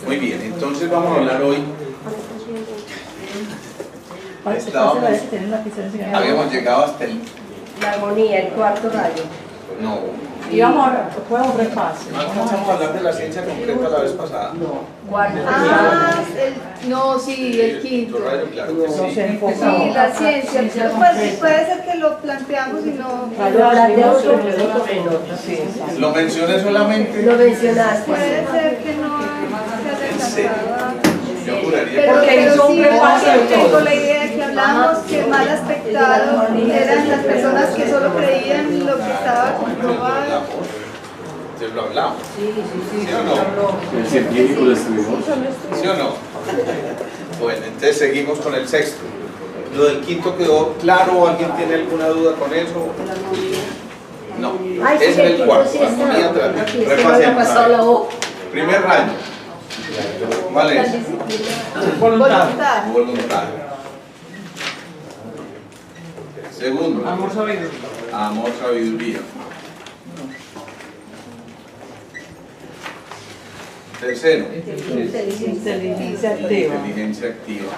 Muy bien, entonces vamos a hablar hoy. Habíamos llegado hasta el... La armonía, el cuarto rayo. No. Y vamos a fue un repaso. No alcanzamos a hablar de la ciencia concreta la vez pasada. Cuarto No, sí, el quinto. Quinto rayo, claro que Nos sí. Sí, enfocamos. la ciencia. Pues, puede ser que lo planteamos y no... hablar de otro, pero otro en otro. Lo mencioné solamente. Lo mencionaste. Puede ser que no se haya alcanzado a... Yo juraría Pero, Porque pero hizo un sí, repaso de todo. tengo la idea de que hablamos que mal aspectados eran las personas que solo creían lo que estaba comprobado. Entonces lo hablamos. Sí, ¿Sí o no? El científico lo estudió. ¿Sí o no? Bueno, entonces seguimos con el sexto. ¿Lo del quinto quedó claro? ¿Alguien tiene alguna duda con eso? No. Ay, Es sí, en el el quinto cuarto. sí está. Armonía tras Aquí, se me había repasemos. pasado la O. Primer rayo. ¿Cuál es? Voluntad. Voluntad. Segundo. Amor sabido. Amor, sabiduría. Tercero. Inteligencia activa. Inteligencia activa.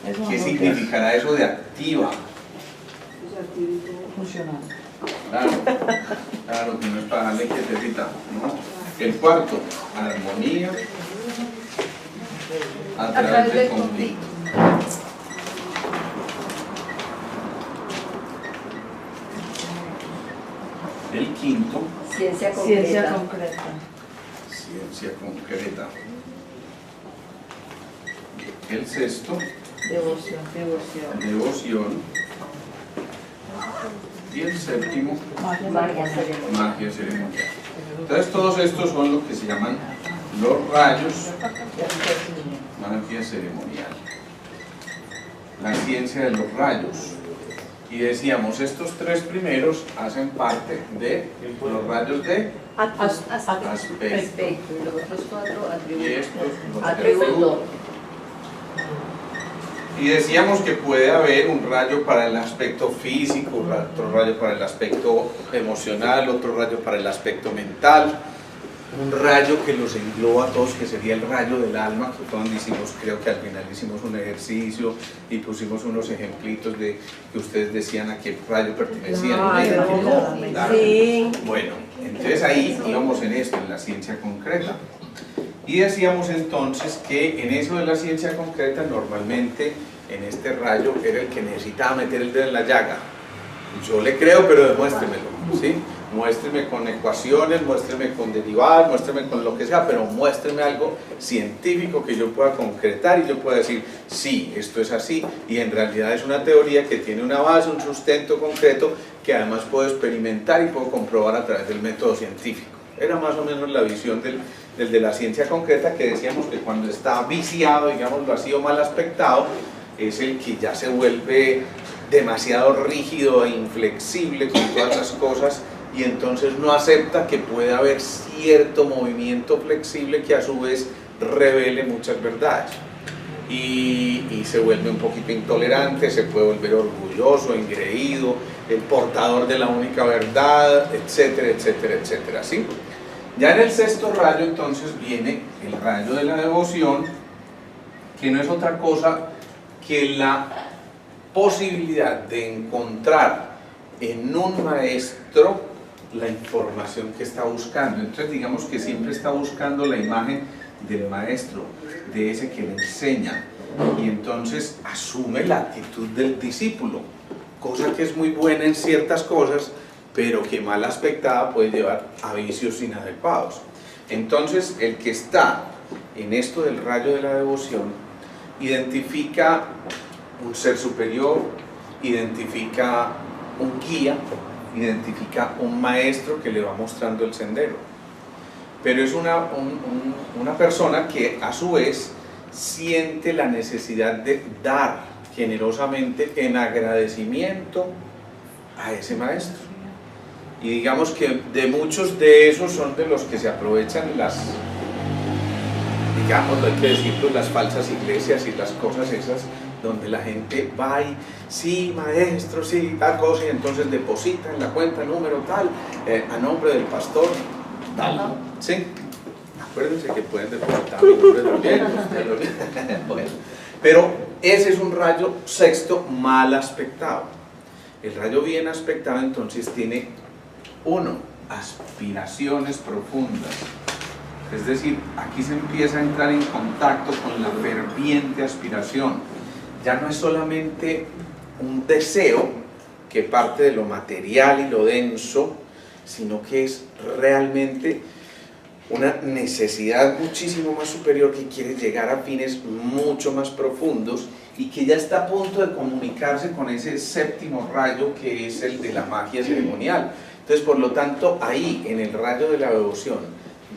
Eso ¿Qué no significará eso de activa? funcional. Claro, que no es para darle quietecita, ¿no? El cuarto, armonía a través del conflicto. El quinto, Ciencia concreta. Ciencia concreta. ciencia concreta. El sexto, Devoción. devoción. Y el séptimo, Magia ceremonial. magia ceremonial. Entonces todos estos son lo que se llaman los rayos, magia ceremonial. La ciencia de los rayos. Y decíamos, estos tres primeros hacen parte de los rayos de aspecto. Perfecto. Y los otros cuatro Y atributos. estos los Atributos. atributos. Y decíamos que puede haber un rayo para el aspecto físico, otro rayo para el aspecto emocional, otro rayo para el aspecto mental, un rayo que los engloba a todos, que sería el rayo del alma, que todos hicimos, creo que al final hicimos un ejercicio y pusimos unos ejemplitos de que ustedes decían a qué rayo pertenecían. Claro. Sí. Bueno, entonces ahí íbamos en esto, en la ciencia concreta. Y decíamos entonces que en eso de la ciencia concreta normalmente en este rayo era el que necesitaba meter el dedo en la llaga. Yo le creo, pero demuéstremelo, ¿sí? Muéstreme con ecuaciones, muéstreme con derivadas, muéstreme con lo que sea, pero muéstreme algo científico que yo pueda concretar y yo pueda decir, sí, esto es así, y en realidad es una teoría que tiene una base, un sustento concreto, que además puedo experimentar y puedo comprobar a través del método científico. Era más o menos la visión del de la ciencia concreta, que decíamos que cuando está viciado, digámoslo así, o mal aspectado, es el que ya se vuelve demasiado rígido e inflexible con todas las cosas, y entonces no acepta que pueda haber cierto movimiento flexible que a su vez revele muchas verdades. Y se vuelve un poquito intolerante, se puede volver orgulloso, engreído, el portador de la única verdad, etcétera, etcétera, etcétera, ¿sí? Ya en el sexto rayo entonces viene el rayo de la devoción, que no es otra cosa que la posibilidad de encontrar en un maestro la información que está buscando. Entonces digamos que siempre está buscando la imagen del maestro, de ese que le enseña, y entonces asume la actitud del discípulo, cosa que es muy buena en ciertas cosas, pero que mal aspectada puede llevar a vicios inadecuados. Entonces el que está en esto del rayo de la devoción identifica un ser superior, identifica un guía, identifica un maestro que le va mostrando el sendero, pero es una persona que a su vez siente la necesidad de dar generosamente en agradecimiento a ese maestro. Y digamos que de muchos de esos son de los que se aprovechan digamos, hay que decirlo, las falsas iglesias y las cosas esas, donde la gente va y, sí, maestro, sí, tal cosa, y entonces deposita en la cuenta número tal, a nombre del pastor, tal, ¿sí? Acuérdense que pueden depositar mi nombre también. Bueno, pero ese es un rayo sexto mal aspectado. El rayo bien aspectado entonces tiene, uno, aspiraciones profundas. Es decir, aquí se empieza a entrar en contacto con la ferviente aspiración. Ya no es solamente un deseo que parte de lo material y lo denso, sino que es realmente una necesidad muchísimo más superior que quiere llegar a fines mucho más profundos y que ya está a punto de comunicarse con ese séptimo rayo que es el de la magia ceremonial. Entonces, por lo tanto, ahí en el rayo de la devoción,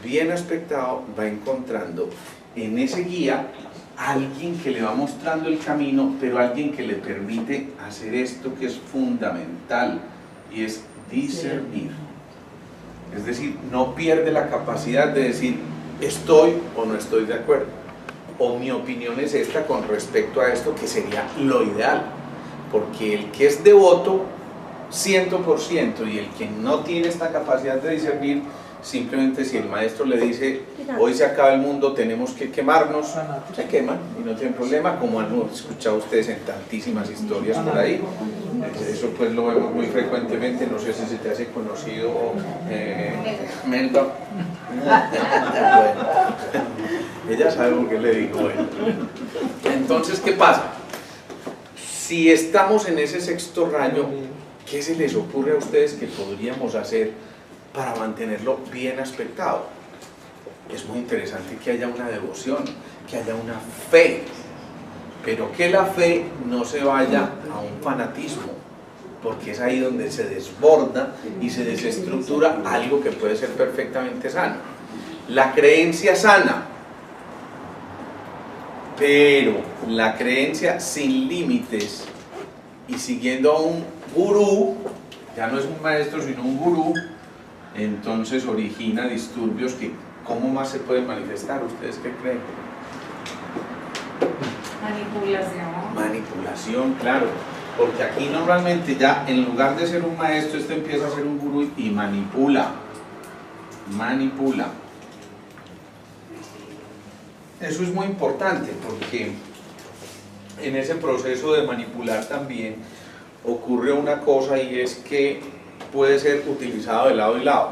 bien aspectado, va encontrando en ese guía alguien que le va mostrando el camino, pero alguien que le permite hacer esto que es fundamental, y es discernir. Es decir, no pierde la capacidad de decir estoy o no estoy de acuerdo, o mi opinión es esta con respecto a esto, que sería lo ideal, porque el que es devoto 100% y el que no tiene esta capacidad de discernir, simplemente si el maestro le dice hoy se acaba el mundo, tenemos que quemarnos, se queman y no tienen problema, como han escuchado ustedes en tantísimas historias por ahí. Eso pues lo vemos muy frecuentemente. No sé si se te hace conocido Melba. Bueno, ella sabe por qué le digo. Bueno, entonces, ¿qué pasa? Si estamos en ese sexto rayo, ¿qué se les ocurre a ustedes que podríamos hacer para mantenerlo bien aspectado? Es muy interesante que haya una devoción, que haya una fe, pero que la fe no se vaya a un fanatismo, porque es ahí donde se desborda y se desestructura algo que puede ser perfectamente sano. La creencia sana, pero la creencia sin límites y siguiendo a un gurú, ya no es un maestro sino un gurú, entonces origina disturbios que, ¿cómo más se pueden manifestar? ¿Ustedes qué creen? Manipulación. Manipulación, claro, porque aquí normalmente ya en lugar de ser un maestro, este empieza a ser un gurú y manipula. Eso es muy importante porque en ese proceso de manipular también ocurre una cosa, y es que puede ser utilizado de lado y lado,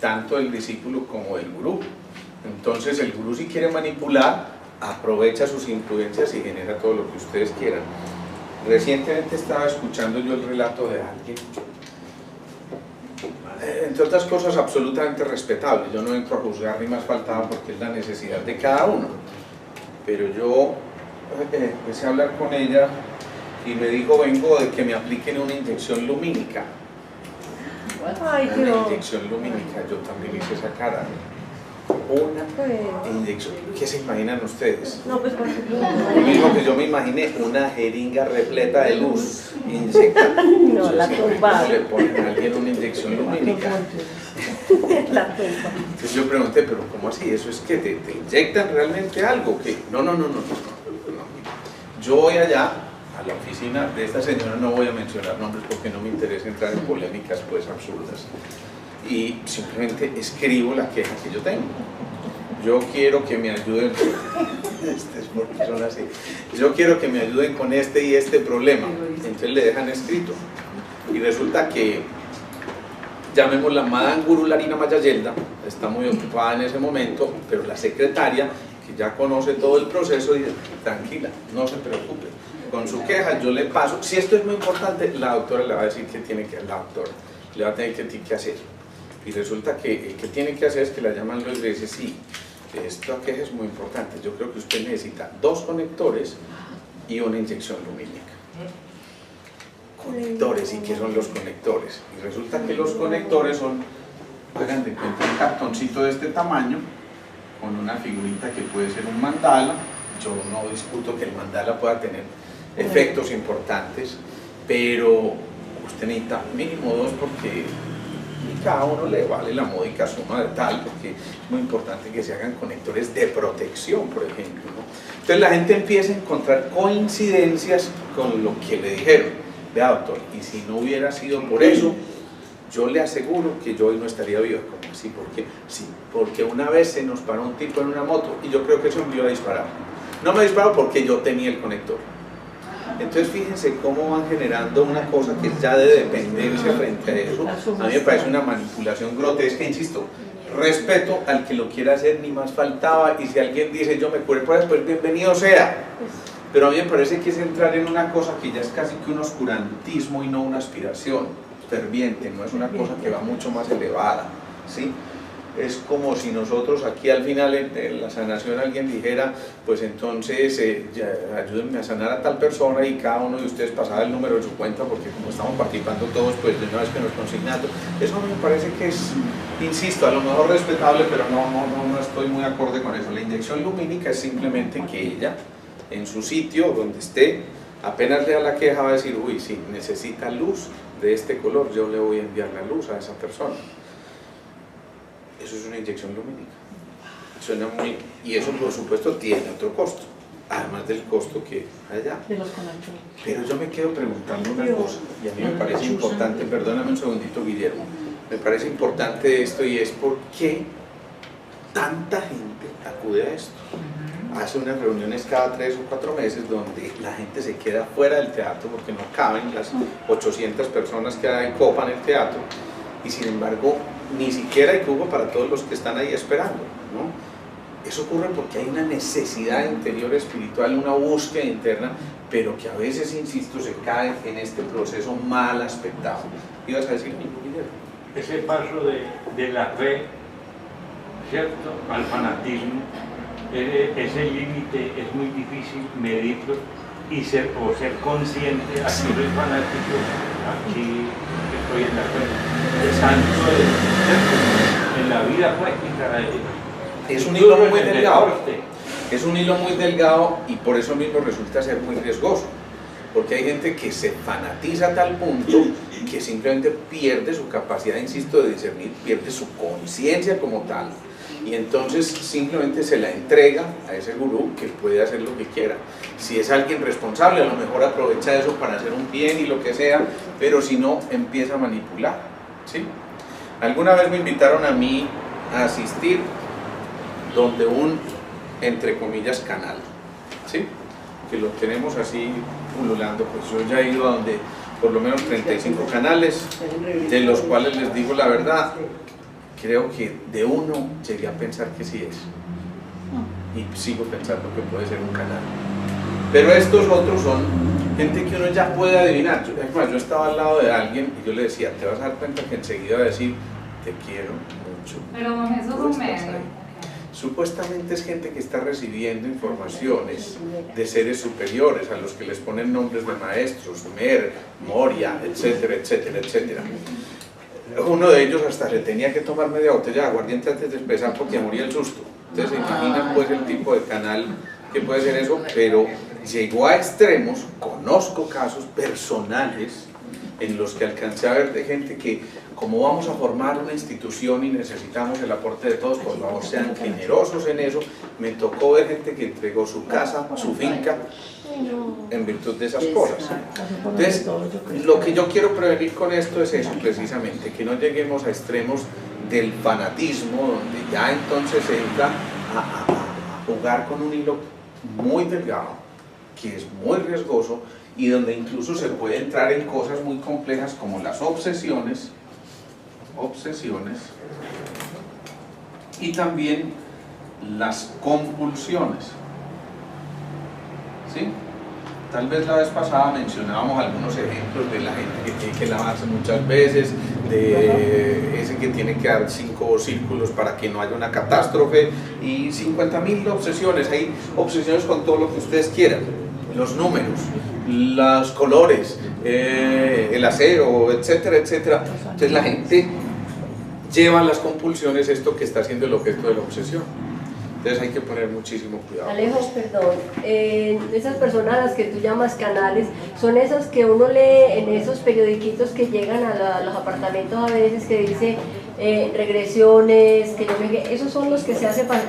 tanto el discípulo como el gurú. Entonces el gurú, si quiere manipular, aprovecha sus influencias y genera todo lo que ustedes quieran. Recientemente estaba escuchando yo el relato de alguien, entre otras cosas absolutamente respetable. Yo no entro a juzgar ni más faltaba porque es la necesidad de cada uno, pero yo empecé a hablar con ella y me dijo: vengo de que me apliquen una inyección lumínica. Ay, Una inyección lumínica. Yo también hice esa cara. Una inyección. ¿Qué se imaginan ustedes? No, pues porque Lo mismo que yo me imaginé, una jeringa repleta de luz inyectada. no, la tumba. ¿Cómo le ponen a alguien una inyección lumínica? La tumba. Entonces yo pregunté, ¿pero cómo así? ¿Eso es que te inyectan realmente algo? ¿Qué? No. Yo voy allá a la oficina de esta señora, no voy a mencionar nombres porque no me interesa entrar en polémicas pues absurdas, y simplemente escribo la queja que yo tengo. Yo quiero que me ayuden, es porque son así, yo quiero que me ayuden con este y este problema. Entonces le dejan escrito y resulta que, llamémosla Madame Guru Larina Mayayelda, está muy ocupada en ese momento, pero la secretaria, que ya conoce todo el proceso, dice: tranquila, no se preocupe, con su queja yo le paso. Si esto es muy importante, la doctora le va a decir que tiene que, la doctora le va a tener que hacer. Y resulta que el que tiene que hacer es que la llaman luego y le dice: sí, esta queja es muy importante, yo creo que usted necesita 2 conectores y una inyección lumínica. Conectores, ¿y qué son los conectores? Y resulta que los conectores son, hagan de cuenta, un cartoncito de este tamaño con una figurita que puede ser un mandala. Yo no discuto que el mandala pueda tener efectos importantes, pero usted necesita mínimo 2 porque cada uno le vale la módica suma de tal, porque es muy importante que se hagan conectores de protección, por ejemplo, ¿no? Entonces la gente empieza a encontrar coincidencias con lo que le dijeron. Vea, doctor, y si no hubiera sido por eso, yo le aseguro que yo hoy no estaría vivo. ¿Cómo así? ¿Por qué? Sí, porque una vez se nos paró un tipo en una moto y yo creo que eso me iba a disparar. No me disparó porque yo tenía el conector. Entonces fíjense cómo van generando una cosa que es ya de dependencia frente a eso. A mí me parece una manipulación grotesca, insisto. Respeto al que lo quiera hacer, ni más faltaba, y si alguien dice yo me curé por eso, pues bienvenido sea. Pero a mí me parece que es entrar en una cosa que ya es casi que un oscurantismo y no una aspiración ferviente, no es una cosa que va mucho más elevada, ¿sí? Es como si nosotros aquí al final en la sanación alguien dijera, pues entonces ayúdenme a sanar a tal persona, y cada uno de ustedes pasaba el número de su cuenta, porque como estamos participando todos, pues de una vez que nos consignando. Eso a mí me parece que es, insisto, a lo mejor respetable, pero no estoy muy acorde con eso. La inyección lumínica es simplemente que ella, en su sitio donde esté, apenas lea la queja va a decir, uy, si necesita luz de este color, yo le voy a enviar la luz a esa persona. Eso es una inyección lumínica. Suena muy... Y eso por supuesto tiene otro costo, además del costo que hay allá. Pero yo me quedo preguntando una cosa, y a mí me parece importante, perdóname un segundito, Guillermo, me parece importante esto, y es por qué tanta gente acude a esto. Hace unas reuniones cada 3 o 4 meses donde la gente se queda fuera del teatro porque no caben las 800 personas que hay, copan el teatro, y sin embargo ni siquiera hay cupo para todos los que están ahí esperando, ¿no? Eso ocurre porque hay una necesidad interior espiritual, una búsqueda interna, pero que a veces, insisto, se cae en este proceso mal aspectado. ¿Ibas a decir algo, Guillermo? Ese paso de la fe, ¿cierto?, al fanatismo, ese límite es muy difícil medirlo y ser consciente, aquí soy fanático, aquí estoy en la fe. El santo en la vida práctica es un hilo muy delgado. Es un hilo muy delgado, y por eso mismo resulta ser muy riesgoso, porque hay gente que se fanatiza a tal punto que simplemente pierde su capacidad, insisto, de discernir, pierde su conciencia como tal, y entonces simplemente se la entrega a ese gurú que puede hacer lo que quiera. Si es alguien responsable, a lo mejor aprovecha eso para hacer un bien y lo que sea, pero si no, empieza a manipular, ¿sí? Alguna vez me invitaron a mí a asistir donde un, entre comillas, canal, ¿sí?, que lo tenemos así pululando. Pues yo ya he ido a donde por lo menos 35 canales, de los cuales les digo la verdad, creo que de uno llegué a pensar que sí es, y sigo pensando que puede ser un canal, pero estos otros son gente que uno ya puede adivinar. Yo estaba al lado de alguien y yo le decía, te vas a dar cuenta que enseguida va a decir, te quiero mucho. Pero eso es un medio. Supuestamente es gente que está recibiendo informaciones de seres superiores, a los que les ponen nombres de maestros, Mer, Moria, etcétera, etcétera, etcétera. Uno de ellos hasta se tenía que tomar media botella de aguardiente antes de empezar porque moría el susto. Entonces se imaginan pues el tipo de canal que puede ser eso, pero llegó a extremos. Conozco casos personales en los que alcancé a ver de gente que, como vamos a formar una institución y necesitamos el aporte de todos, por favor sean generosos en eso. Me tocó ver gente que entregó su casa, su finca, en virtud de esas cosas. Entonces, lo que yo quiero prevenir con esto es eso, precisamente, que no lleguemos a extremos del fanatismo, donde ya entonces se entra a jugar con un hilo muy delgado, que es muy riesgoso, y donde incluso se puede entrar en cosas muy complejas como las obsesiones, y también las compulsiones, ¿sí? Tal vez la vez pasada mencionábamos algunos ejemplos de la gente que tiene que lavarse muchas veces, de ese que tiene que dar 5 círculos para que no haya una catástrofe, y 50.000 obsesiones. Hay obsesiones con todo lo que ustedes quieran, los números, los colores, el acero, etcétera, etcétera. Entonces la gente lleva las compulsiones esto que está siendo el objeto de la obsesión. Entonces hay que poner muchísimo cuidado. Alejo, perdón, esas personas a las que tú llamas canales, son esas que uno lee en esos periodiquitos que llegan a los apartamentos a veces, que dice regresiones, que yo me... ¿Esos son los que se hacen para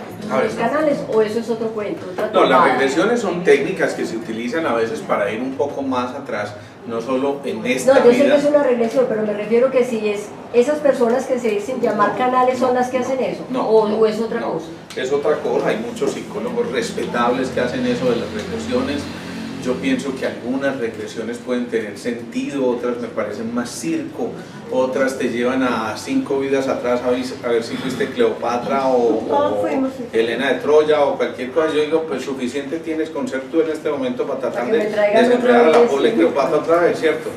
los canales o eso es otro cuento? No, las regresiones son técnicas que se utilizan a veces para ir un poco más atrás no solo en esta No, yo sé que vida. es una regresión, pero me refiero que si es esas personas que se dicen llamar canales son las que hacen eso, No, o es otra no, cosa. es otra cosa. Hay muchos psicólogos respetables que hacen eso de las regresiones. Yo pienso que algunas regresiones pueden tener sentido, otras me parecen más circo, otras te llevan a 5 vidas atrás a ver si fuiste Cleopatra o fuimos, sí. Helena de Troya o cualquier cosa. Yo digo, pues suficiente tienes con ser tú en este momento para tratar Para que de me traigan desenredar a otra la vez, pobre sí. Cleopatra otra vez, ¿cierto?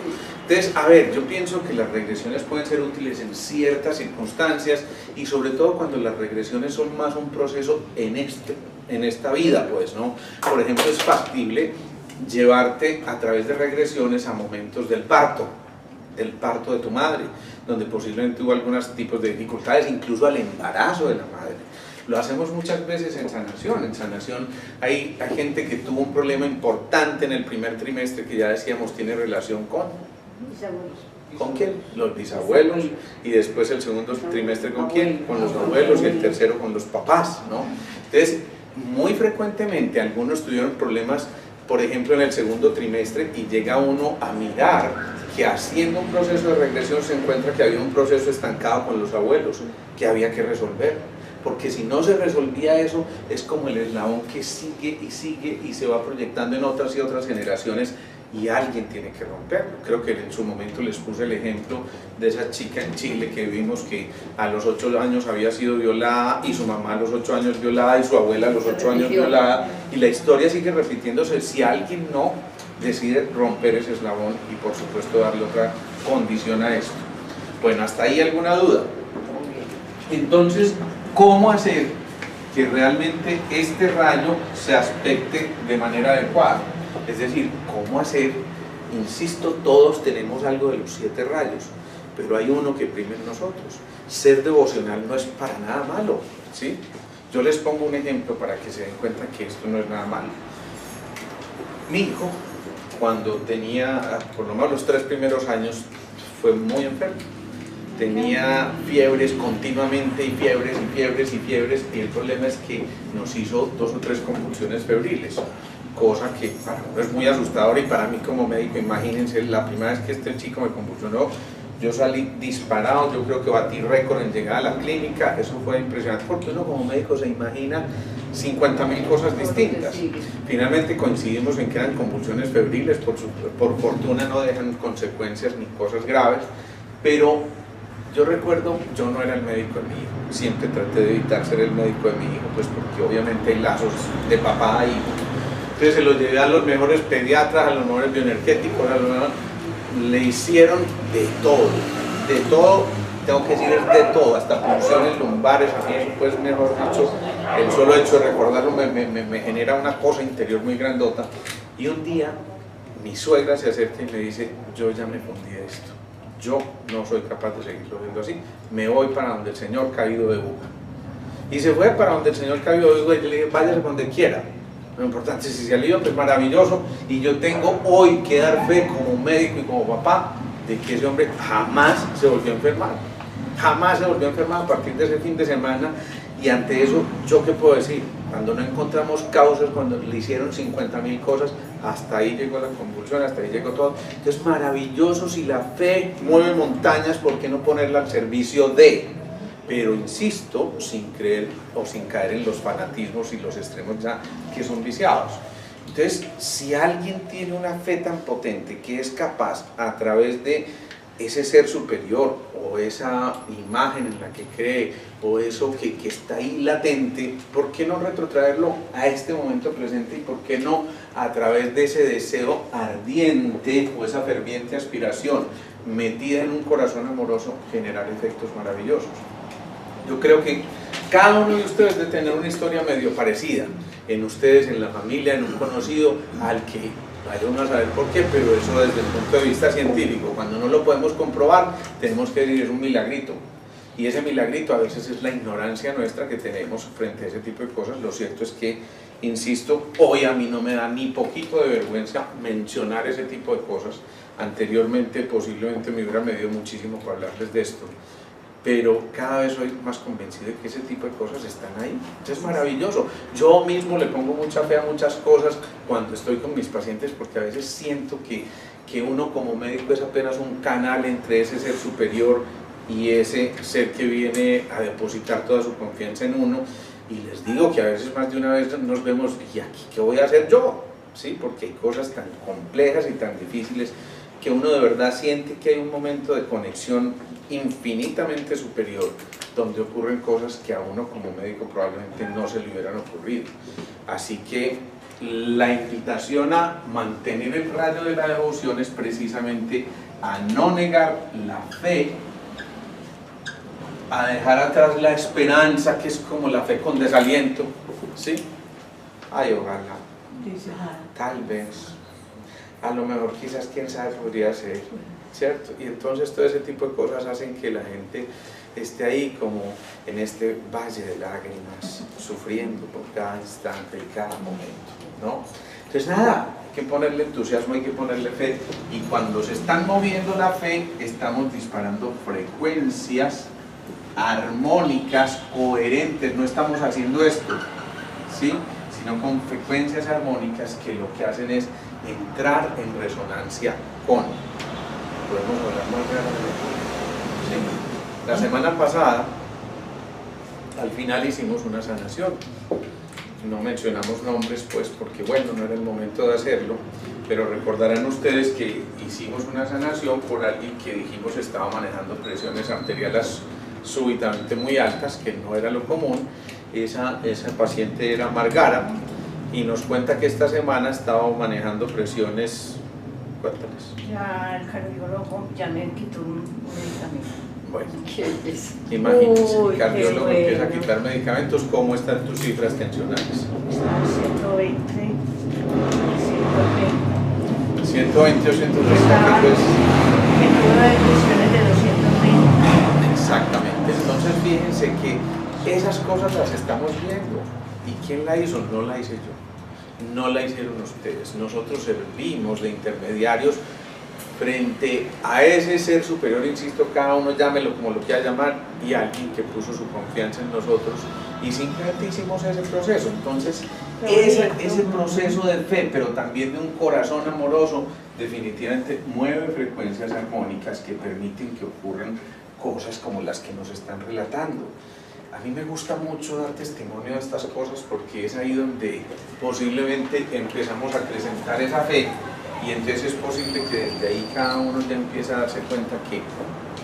Entonces, a ver, yo pienso que las regresiones pueden ser útiles en ciertas circunstancias y sobre todo cuando las regresiones son más un proceso en esta vida, pues, ¿no? Por ejemplo, es factible llevarte a través de regresiones a momentos del parto de tu madre, donde posiblemente hubo algunos tipos de dificultades, incluso al embarazo de la madre. Lo hacemos muchas veces en sanación. En sanación hay gente que tuvo un problema importante en el primer trimestre que ya decíamos tiene relación ¿con quién? Los bisabuelos, y después el segundo trimestre ¿con quién? Con los abuelos, y el tercero con los papás, ¿no? Entonces, muy frecuentemente algunos tuvieron problemas, por ejemplo, en el segundo trimestre, y llega uno a mirar que haciendo un proceso de regresión se encuentra que había un proceso estancado con los abuelos que había que resolver, porque si no se resolvía eso, es como el eslabón que sigue y sigue y se va proyectando en otras y otras generaciones, y alguien tiene que romperlo. Creo que en su momento les puse el ejemplo de esa chica en Chile que vimos que a los 8 años había sido violada, y su mamá a los 8 años violada, y su abuela a los 8 años violada, y la historia sigue repitiéndose si alguien no decide romper ese eslabón y por supuesto darle otra condición a esto. Bueno, ¿hasta ahí alguna duda? Entonces, ¿cómo hacer que realmente este rayo se aspecte de manera adecuada? Es decir, ¿cómo hacer? Insisto, todos tenemos algo de los 7 rayos, pero hay uno que prime en nosotros. Ser devocional no es para nada malo, ¿sí? Yo les pongo un ejemplo para que se den cuenta que esto no es nada malo. Mi hijo, cuando tenía por lo menos los 3 primeros años, fue muy enfermo. Tenía fiebres continuamente, y fiebres y fiebres y fiebres, y el problema es que nos hizo 2 o 3 convulsiones febriles, cosa que para uno es muy asustadora, y para mí como médico, imagínense, la primera vez que este chico me convulsionó, yo salí disparado, yo creo que batí récord en llegar a la clínica. Eso fue impresionante, porque uno como médico se imagina 50.000 cosas distintas. Finalmente coincidimos en que eran convulsiones febriles, por fortuna no dejan consecuencias ni cosas graves, pero yo recuerdo, yo no era el médico de mi hijo, siempre traté de evitar ser el médico de mi hijo, pues porque obviamente hay lazos de papá a hijo. Entonces se los llevé a los mejores pediatras, a los mejores bioenergéticos, le hicieron de todo, tengo que decir es de todo, hasta punciones lumbares. A mí eso, pues, mejor dicho, el solo hecho de recordarlo me genera una cosa interior muy grandota. Y un día mi suegra se acerca y me dice, yo ya me fundí de esto, yo no soy capaz de seguirlo viendo así, me voy para donde el señor caído de Buga. Y se fue para donde el señor caído de Buga, y le dije, váyase donde quiera. Lo importante es si se alivió, pues maravilloso, y yo tengo hoy que dar fe como médico y como papá de que ese hombre jamás se volvió a enfermar, jamás se volvió a enfermar a partir de ese fin de semana. Y ante eso, ¿yo qué puedo decir? Cuando no encontramos causas, cuando le hicieron 50.000 cosas, hasta ahí llegó la convulsión, hasta ahí llegó todo. Entonces, maravilloso, si la fe mueve montañas, ¿por qué no ponerla al servicio de? Pero insisto, sin creer o sin caer en los fanatismos y los extremos ya que son viciados. Entonces, si alguien tiene una fe tan potente que es capaz, a través de ese ser superior o esa imagen en la que cree, o eso que está ahí latente, ¿por qué no retrotraerlo a este momento presente? Y ¿por qué no, a través de ese deseo ardiente o esa ferviente aspiración metida en un corazón amoroso, generar efectos maravillosos? Yo creo que cada uno de ustedes debe tener una historia medio parecida, en ustedes, en la familia, en un conocido, al que vaya uno a saber por qué, pero eso desde el punto de vista científico, cuando no lo podemos comprobar, tenemos que decir es un milagrito. Y ese milagrito a veces es la ignorancia nuestra que tenemos frente a ese tipo de cosas. Lo cierto es que, insisto, hoy a mí no me da ni poquito de vergüenza mencionar ese tipo de cosas. Anteriormente posiblemente me hubiera medido muchísimo para hablarles de esto. pero cada vez soy más convencido de que ese tipo de cosas están ahí. Es maravilloso. Yo mismo le pongo mucha fe a muchas cosas cuando estoy con mis pacientes, porque a veces siento que uno como médico es apenas un canal entre ese ser superior y ese ser que viene a depositar toda su confianza en uno. Y les digo que a veces más de una vez nos vemos, ¿y aquí qué voy a hacer yo? ¿Sí? Porque hay cosas tan complejas y tan difíciles que uno de verdad siente que hay un momento de conexión infinitamente superior, donde ocurren cosas que a uno como médico probablemente no se le hubieran ocurrido. Así que la invitación a mantener el rayo de la devoción es precisamente a no negar la fe, a dejar atrás la esperanza, que es como la fe con desaliento, ¿sí? Ay, ojalá, tal vez, a lo mejor quizás, quién sabe, podría ser, ¿cierto? Y entonces todo ese tipo de cosas hacen que la gente esté ahí como en este valle de lágrimas, sufriendo por cada instante y cada momento, ¿no? Entonces nada, hay que ponerle entusiasmo, hay que ponerle fe, y cuando se están moviendo la fe, estamos disparando frecuencias armónicas, coherentes, no estamos haciendo esto, ¿sí? Sino con frecuencias armónicas que lo que hacen es entrar en resonancia con. Podemos hablar más claramente. ¿Sí? La semana pasada, al final hicimos una sanación. No mencionamos nombres, pues, porque bueno, no era el momento de hacerlo, pero recordarán ustedes que hicimos una sanación por alguien que dijimos estaba manejando presiones arteriales súbitamente muy altas, que no era lo común. Esa paciente era Margara, y nos cuenta que esta semana estaba manejando presiones, ¿cuántas? Ya el cardiólogo ya me quitó un medicamento. Bueno, Qué imagínense, Uy, el cardiólogo qué empieza a bueno. quitar medicamentos. ¿Cómo están tus cifras tensionales? Está 120, 120. 120 o 130, Estaba pues. en una de cuestiones de 220. Exactamente. Entonces fíjense que esas cosas las estamos viendo. ¿Y quién la hizo? No la hice yo. No la hicieron ustedes. Nosotros servimos de intermediarios frente a ese ser superior, insisto, cada uno llámelo como lo quiera llamar, y alguien que puso su confianza en nosotros, y simplemente hicimos ese proceso. Entonces ese proceso de fe, pero también de un corazón amoroso, definitivamente mueve frecuencias armónicas que permiten que ocurran cosas como las que nos están relatando. A mí me gusta mucho dar testimonio de estas cosas, porque es ahí donde posiblemente empezamos a acrecentar esa fe, y entonces es posible que desde ahí cada uno ya empiece a darse cuenta que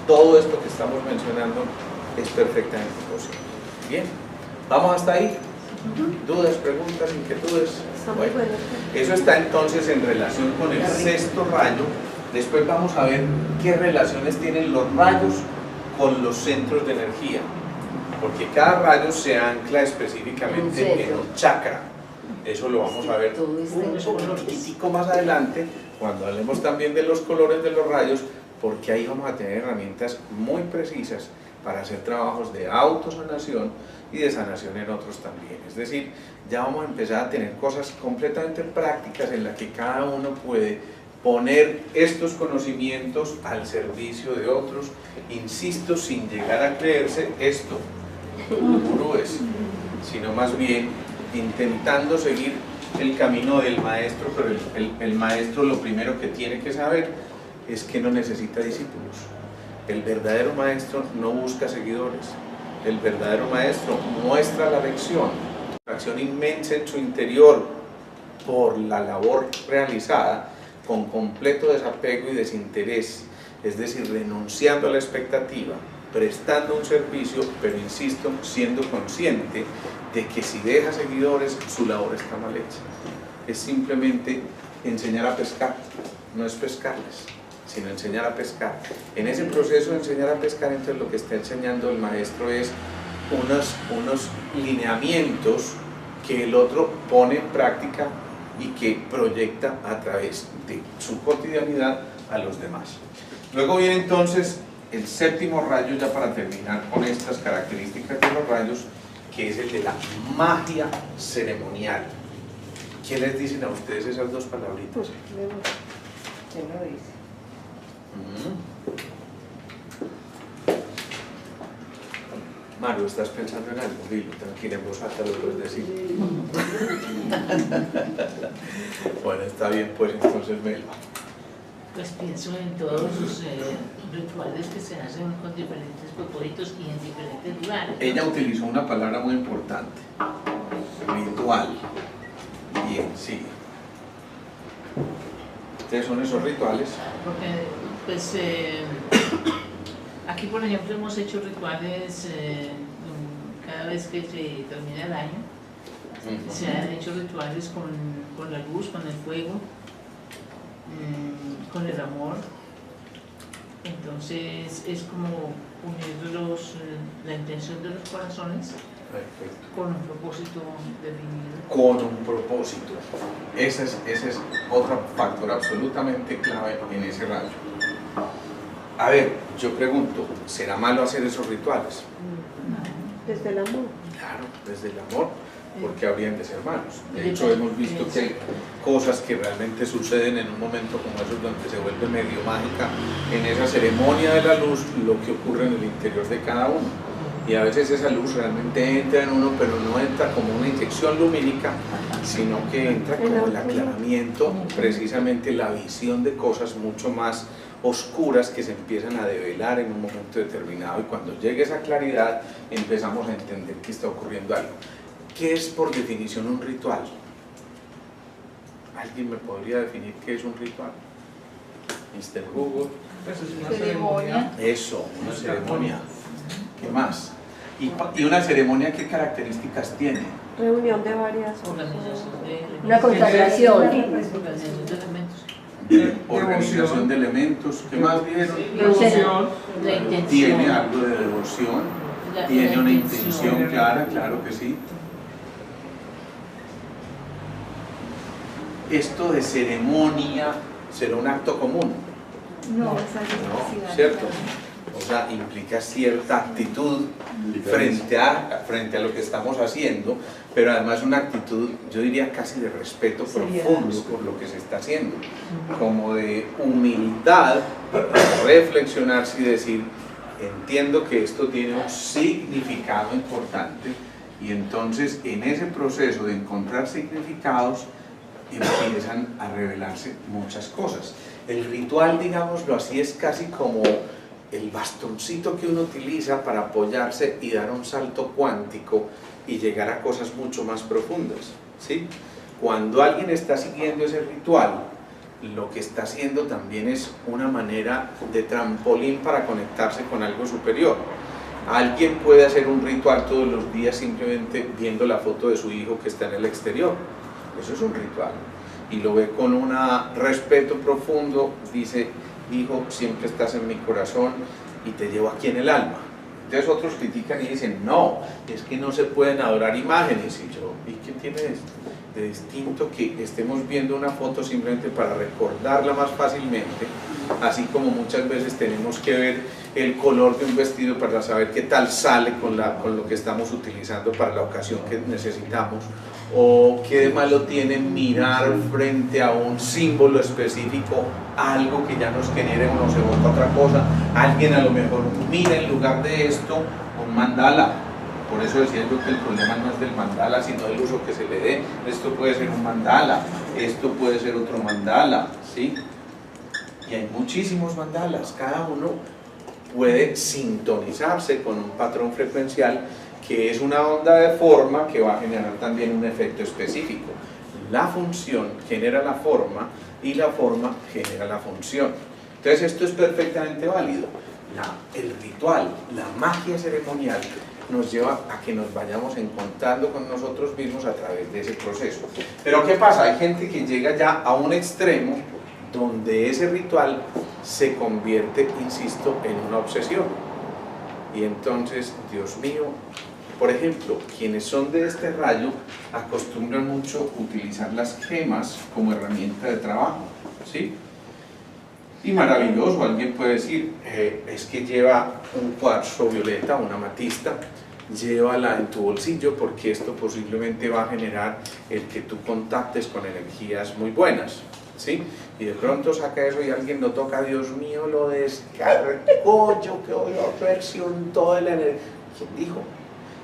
todo esto que estamos mencionando es perfectamente posible. Bien, ¿vamos hasta ahí? ¿Dudas, preguntas, inquietudes? Bueno, eso está entonces en relación con el sexto rayo. Después vamos a ver qué relaciones tienen los rayos con los centros de energía, porque cada rayo se ancla específicamente en un chakra. Eso lo vamos a ver un poquitico más adelante, cuando hablemos también de los colores de los rayos, porque ahí vamos a tener herramientas muy precisas para hacer trabajos de autosanación y de sanación en otros también. Es decir, ya vamos a empezar a tener cosas completamente prácticas en las que cada uno puede poner estos conocimientos al servicio de otros, insisto, sin llegar a creerse esto, gurúes, sino más bien intentando seguir el camino del maestro. Pero el maestro lo primero que tiene que saber es que no necesita discípulos. El verdadero maestro no busca seguidores. El verdadero maestro muestra la lección, una acción inmensa en su interior por la labor realizada, con completo desapego y desinterés, es decir, renunciando a la expectativa, prestando un servicio, pero insisto, siendo consciente de que si deja seguidores, su labor está mal hecha. Es simplemente enseñar a pescar, no es pescarles, sino enseñar a pescar. En ese proceso de enseñar a pescar, entonces lo que está enseñando el maestro es unos lineamientos que el otro pone en práctica y que proyecta a través de su cotidianidad a los demás. Luego viene entonces el séptimo rayo, ya para terminar con estas características de los rayos, que es el de la magia ceremonial. ¿Qué les dicen a ustedes esas dos palabritas? ¿Quién lo dice? Maru, ¿estás pensando en algo? Dilo, tranquila, en voz alta lo puedes decir. Bueno, está bien, pues entonces Melba. Pues pienso en todos los rituales que se hacen con diferentes propósitos y en diferentes lugares, ¿no? Ella utilizó una palabra muy importante, ritual. Bien, sí. ¿Qué son esos rituales? Porque, pues, aquí, por ejemplo, hemos hecho rituales cada vez que se termina el año. Se han hecho rituales con la luz, con el fuego, con el amor. Entonces, es como unir la intención de los corazones. Perfecto. Con un propósito definido. Con un propósito. Ese es otro factor absolutamente clave en ese rayo. A ver, yo pregunto, ¿será malo hacer esos rituales? Desde el amor. Claro, desde el amor, porque habrían de ser malos. De hecho, hemos visto que hay cosas que realmente suceden en un momento como esos donde se vuelve medio mágica en esa ceremonia de la luz lo que ocurre en el interior de cada uno. Y a veces esa luz realmente entra en uno, pero no entra como una inyección lumínica, sino que entra como el aclaramiento, precisamente la visión de cosas mucho más oscuras que se empiezan a develar en un momento determinado, y cuando llegue esa claridad empezamos a entender que está ocurriendo algo. ¿Qué es por definición un ritual? ¿Alguien me podría definir qué es un ritual? Mr. Google. Eso es una Ceremonia. Eso, una ceremonia. ¿Qué más? ¿Y una ceremonia qué características tiene? Reunión de varias Organización de elementos. Una consagración. Organización de elementos. Organización de elementos. ¿Qué más vieron? Devoción. La intención. Tiene algo de devoción, tiene una intención clara, claro que sí. Esto de ceremonia será un acto común, No, esa es ¿no? ¿Cierto? O sea, implica cierta actitud frente a lo que estamos haciendo, pero además una actitud, yo diría casi de respeto profundo por lo que se está haciendo, como de humildad, reflexionarse y decir, entiendo que esto tiene un significado importante, y entonces en ese proceso de encontrar significados empiezan a revelarse muchas cosas. El ritual, digámoslo así, es casi como el bastoncito que uno utiliza para apoyarse y dar un salto cuántico y llegar a cosas mucho más profundas, ¿sí? Cuando alguien está siguiendo ese ritual, lo que está haciendo también es una manera de trampolín para conectarse con algo superior. Alguien puede hacer un ritual todos los días simplemente viendo la foto de su hijo que está en el exterior. Eso es un ritual. Y lo ve con un respeto profundo, dice, hijo, siempre estás en mi corazón y te llevo aquí en el alma. Entonces otros critican y dicen, no, es que no se pueden adorar imágenes. Y yo, ¿y qué tiene de distinto que estemos viendo una foto simplemente para recordarla más fácilmente? Así como muchas veces tenemos que ver el color de un vestido para saber qué tal sale con lo que estamos utilizando para la ocasión que necesitamos, o qué de malo tiene mirar frente a un símbolo específico algo que ya nos genere o nos evoca otra cosa. Alguien a lo mejor mira en lugar de esto un mandala. Por eso decía yo que el problema no es del mandala, sino del uso que se le dé. Esto puede ser un mandala, esto puede ser otro mandala, ¿sí? Y hay muchísimos mandalas, cada uno puede sintonizarse con un patrón frecuencial que es una onda de forma que va a generar también un efecto específico. La función genera la forma y la forma genera la función. Entonces esto es perfectamente válido. El ritual, la magia ceremonial nos lleva a que nos vayamos encontrando con nosotros mismos a través de ese proceso. Pero ¿qué pasa? Hay gente que llega ya a un extremo donde ese ritual se convierte, insisto, en una obsesión. Y entonces, Dios mío, por ejemplo, quienes son de este rayo acostumbran mucho utilizar las gemas como herramienta de trabajo, ¿sí? Y maravilloso, alguien puede decir, es que lleva un cuarzo violeta, una amatista, llévala en tu bolsillo porque esto posiblemente va a generar el que tú contactes con energías muy buenas, ¿sí? Y de pronto saca eso y alguien lo toca, Dios mío, lo descargó, yo que voy a ver si un todo de la energía. ¿Quién dijo?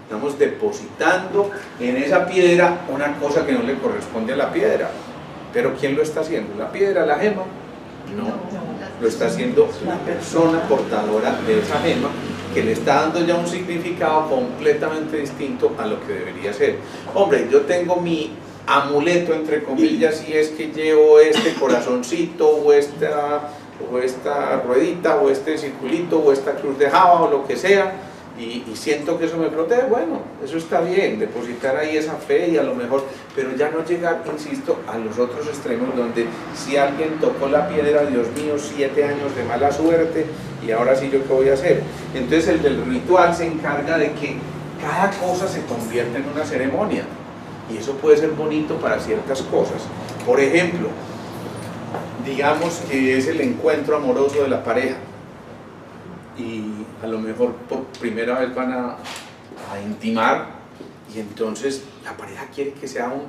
Estamos depositando en esa piedra una cosa que no le corresponde a la piedra. Pero ¿quién lo está haciendo? ¿La piedra, la gema? No, lo está haciendo la persona portadora de esa gema, que le está dando ya un significado completamente distinto a lo que debería ser. Hombre, yo tengo mi amuleto, entre comillas, y es que llevo este corazoncito, o esta ruedita, o este circulito, o esta cruz de Java, o lo que sea, y siento que eso me protege. Bueno, eso está bien, depositar ahí esa fe y a lo mejor, pero ya no llegar, insisto, a los otros extremos donde si alguien tocó la piedra, Dios mío, 7 años de mala suerte, y ahora sí yo qué voy a hacer. Entonces el del ritual se encarga de que cada cosa se convierta en una ceremonia, y eso puede ser bonito para ciertas cosas. Por ejemplo, digamos que es el encuentro amoroso de la pareja, y a lo mejor por primera vez van a intimar, y entonces la pareja quiere que sea un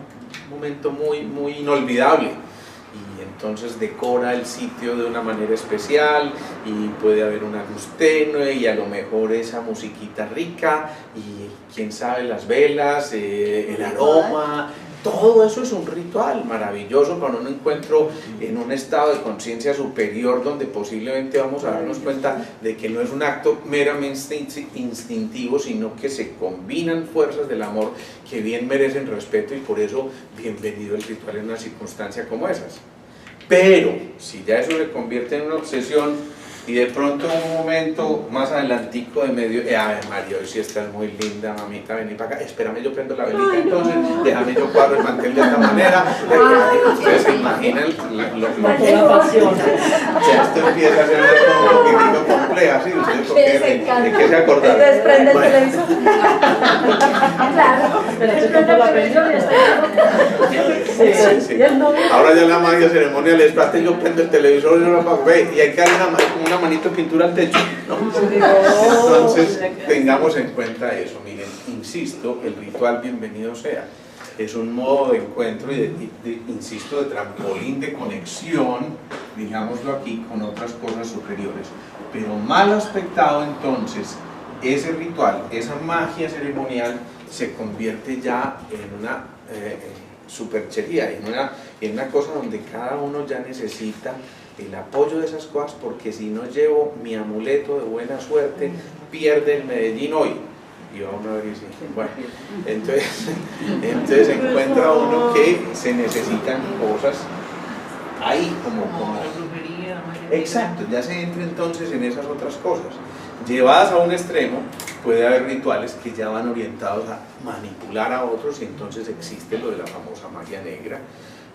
momento muy, muy inolvidable, y entonces decora el sitio de una manera especial, y puede haber una luz tenue, y a lo mejor esa musiquita rica, y quién sabe, las velas, el aroma. Todo eso es un ritual maravilloso para un encuentro en un estado de conciencia superior, donde posiblemente vamos a darnos cuenta de que no es un acto meramente instintivo, sino que se combinan fuerzas del amor que bien merecen respeto, y por eso bienvenido el ritual en una circunstancia como esas. Pero si ya eso se convierte en una obsesión, y de pronto en un momento más adelantico de medio, María, hoy sí estás muy linda, mamita, vení para acá, espérame, yo prendo la velita, entonces, déjame yo cuadro el mantel de esta manera. Ustedes se imaginan la pasión. O sea, esto empieza a ser un poquitito compleja, ¿sí? ¿Ustedes de qué se acordaron? Entonces prende el televisor. Claro. Sí. Ahora ya la magia ceremonial es, espérate, yo prendo el televisor, yo lo apago, ve, y hay que darle una manito de pintura al techo, ¿no? Entonces tengamos en cuenta eso. Miren, insisto, el ritual bienvenido sea es un modo de encuentro y insisto, de trampolín de conexión, digámoslo aquí, con otras cosas superiores. Pero mal aspectado, entonces ese ritual, esa magia ceremonial se convierte ya en una superchería, en una cosa donde cada uno ya necesita el apoyo de esas cosas, porque si no llevo mi amuleto de buena suerte, pierde el Medellín hoy. Y vamos a ver si, bueno, entonces encuentra uno que se necesitan cosas ahí como exacto, ya se entra entonces en esas otras cosas. Llevadas a un extremo, puede haber rituales que ya van orientados a manipular a otros, y entonces existe lo de la famosa magia negra.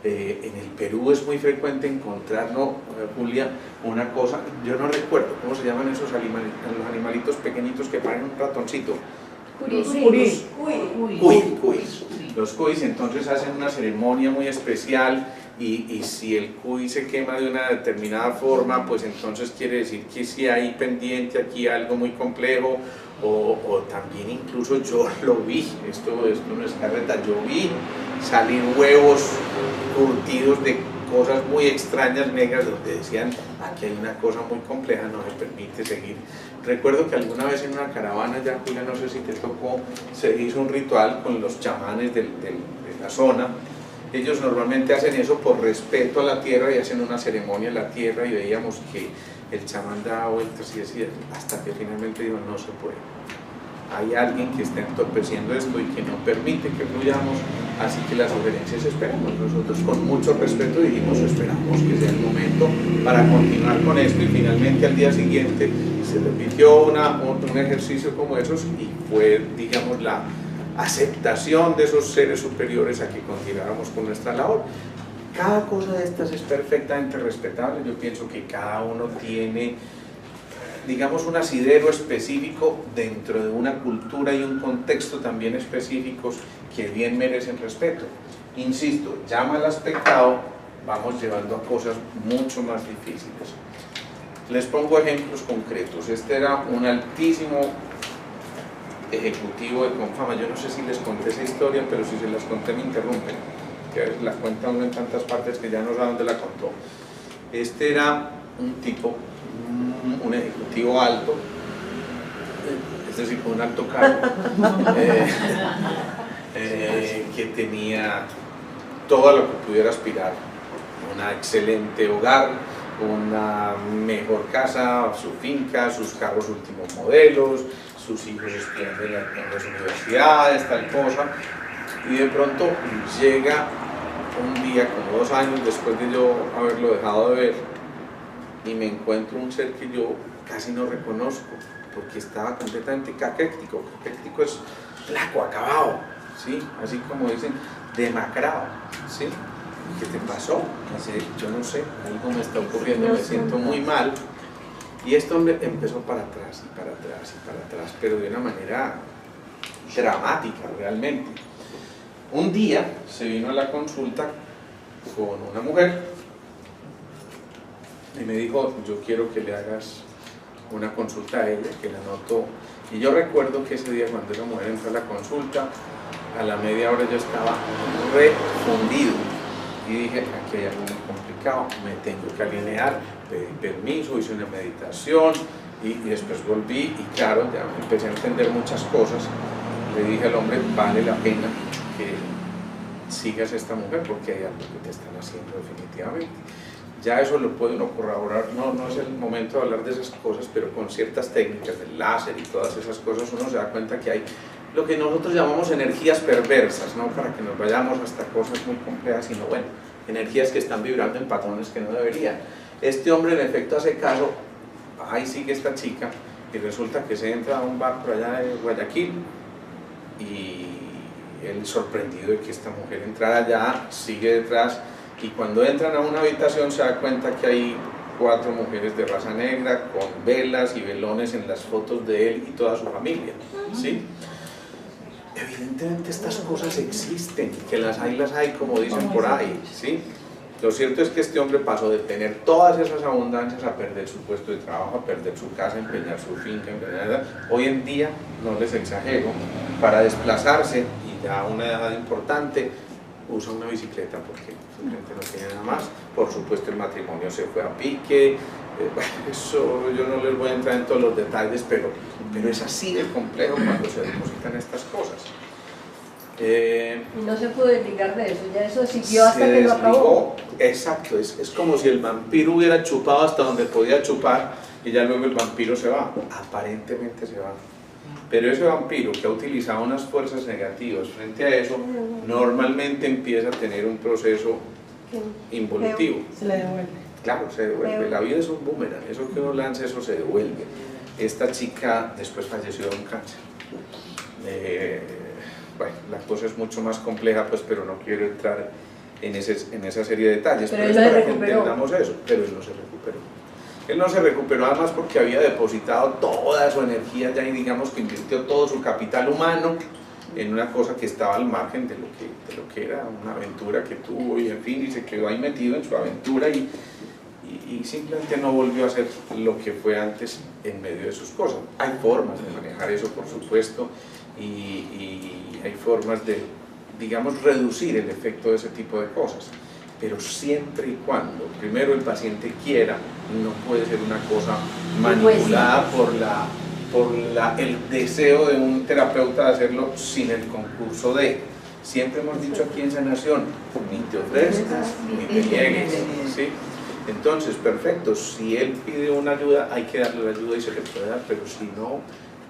En el Perú es muy frecuente encontrar, ¿no, Julia? Una cosa, yo no recuerdo cómo se llaman esos los animalitos pequeñitos que parecen un ratoncito. Los cuis. Los cuis, entonces hacen una ceremonia muy especial, y si el cuy se quema de una determinada forma, pues entonces quiere decir que si hay pendiente aquí algo muy complejo, o también incluso yo lo vi, esto no es carreta, yo vi salir huevos curtidos de cosas muy extrañas negras, donde decían, aquí hay una cosa muy compleja, no me permite seguir. Recuerdo que alguna vez en una caravana, ya Julia, no sé si te tocó, se hizo un ritual con los chamanes de la zona. Ellos normalmente hacen eso por respeto a la tierra, y hacen una ceremonia en la tierra, y veíamos que el chamán daba vueltas y decía, hasta que finalmente dijo, no se puede. Hay alguien que está entorpeciendo esto y que no permite que fluyamos, así que las sugerencias esperamos. Nosotros con mucho respeto dijimos, esperamos que sea el momento para continuar con esto, y finalmente al día siguiente se repitió un ejercicio como esos, y fue, digamos, la aceptación de esos seres superiores a que continuáramos con nuestra labor. Cada cosa de estas es perfectamente respetable. Yo pienso que cada uno tiene, digamos, un asidero específico dentro de una cultura y un contexto también específicos que bien merecen respeto. Insisto, ya mal aspectado, vamos llevando a cosas mucho más difíciles. Les pongo ejemplos concretos. Este era un altísimo ejecutivo de Confama. Yo no sé si les conté esa historia, pero si se las conté me interrumpen, que la cuenta uno en tantas partes que ya no sé dónde la contó. Este era un tipo, un ejecutivo alto, es decir, con un alto cargo, que tenía todo lo que pudiera aspirar, un excelente hogar, una mejor casa, su finca, sus carros últimos modelos, sus hijos estudiando en las universidades, tal cosa, y de pronto llega un día, como 2 años después de yo haberlo dejado de ver, y me encuentro un ser que yo casi no reconozco, porque estaba completamente caquéctico. Caquéctico es flaco, acabado, ¿sí? Así como dicen, demacrado, ¿sí? ¿Qué te pasó? Yo no sé, algo me está ocurriendo, me siento muy mal. Y esto empezó para atrás y para atrás y para atrás, pero de una manera dramática realmente. Un día se vino a la consulta con una mujer y me dijo, yo quiero que le hagas una consulta a ella, que la notó. Y yo recuerdo que ese día cuando esa mujer entró a la consulta, a la media hora yo estaba refundido y dije, aquí hay algo muy complicado, me tengo que alinear, pedí permiso, hice una meditación y después volví y claro, ya empecé a entender muchas cosas. Le dije al hombre, vale la pena que sigas a esta mujer porque hay algo que te están haciendo definitivamente. Ya eso lo puede uno corroborar, no es el momento de hablar de esas cosas, pero con ciertas técnicas del láser y todas esas cosas uno se da cuenta que hay lo que nosotros llamamos energías perversas, no para que nos vayamos hasta cosas muy complejas, sino bueno, energías que están vibrando en patrones que no deberían. Este hombre en efecto hace caso, ahí sigue esta chica, y resulta que se entra a un bar por allá de Guayaquil, y él sorprendido de que esta mujer entrara allá, sigue detrás, y cuando entran a una habitación se da cuenta que hay 4 mujeres de raza negra con velas y velones en las fotos de él y toda su familia, ¿sí? Evidentemente estas cosas existen, que las hay como dicen por ahí, ¿sí? Lo cierto es que este hombre pasó de tener todas esas abundancias a perder su puesto de trabajo, a perder su casa, a empeñar su finca, hoy en día, no les exagero, para desplazarse y ya a una edad importante, usa una bicicleta porque simplemente no tiene nada más. Por supuesto el matrimonio se fue a pique, eso yo no les voy a entrar en todos los detalles, pero es así de complejo cuando se depositan estas cosas. Y no se pudo desligar de eso, ya eso siguió hasta que lo acabó. Exacto, es como si el vampiro hubiera chupado hasta donde podía chupar y ya luego el vampiro se va, aparentemente se va. Pero ese vampiro que ha utilizado unas fuerzas negativas frente a eso, normalmente empieza a tener un proceso involutivo. Se le devuelve. Claro, se devuelve. La vida es un boomerang, eso que uno lanza, eso se devuelve. Esta chica después falleció de un cáncer. Bueno, la cosa es mucho más compleja, pues, pero no quiero entrar en esa serie de detalles. Pero es él para no que entendamos eso, pero él no se recuperó. Él no se recuperó además porque había depositado toda su energía ya y digamos que invirtió todo su capital humano en una cosa que estaba al margen de lo que era una aventura que tuvo y en fin, y se quedó ahí metido en su aventura y simplemente no volvió a hacer lo que fue antes en medio de sus cosas. Hay formas de manejar eso, por supuesto, y hay formas de, digamos, reducir el efecto de ese tipo de cosas. Pero siempre y cuando primero el paciente quiera, no puede ser una cosa manipulada por el deseo de un terapeuta de hacerlo sin el concurso de. Siempre hemos dicho aquí en Sanación, ni te ofrezcas ni te niegues, ¿sí? Entonces, perfecto, si él pide una ayuda, hay que darle la ayuda y se le puede dar, pero si no,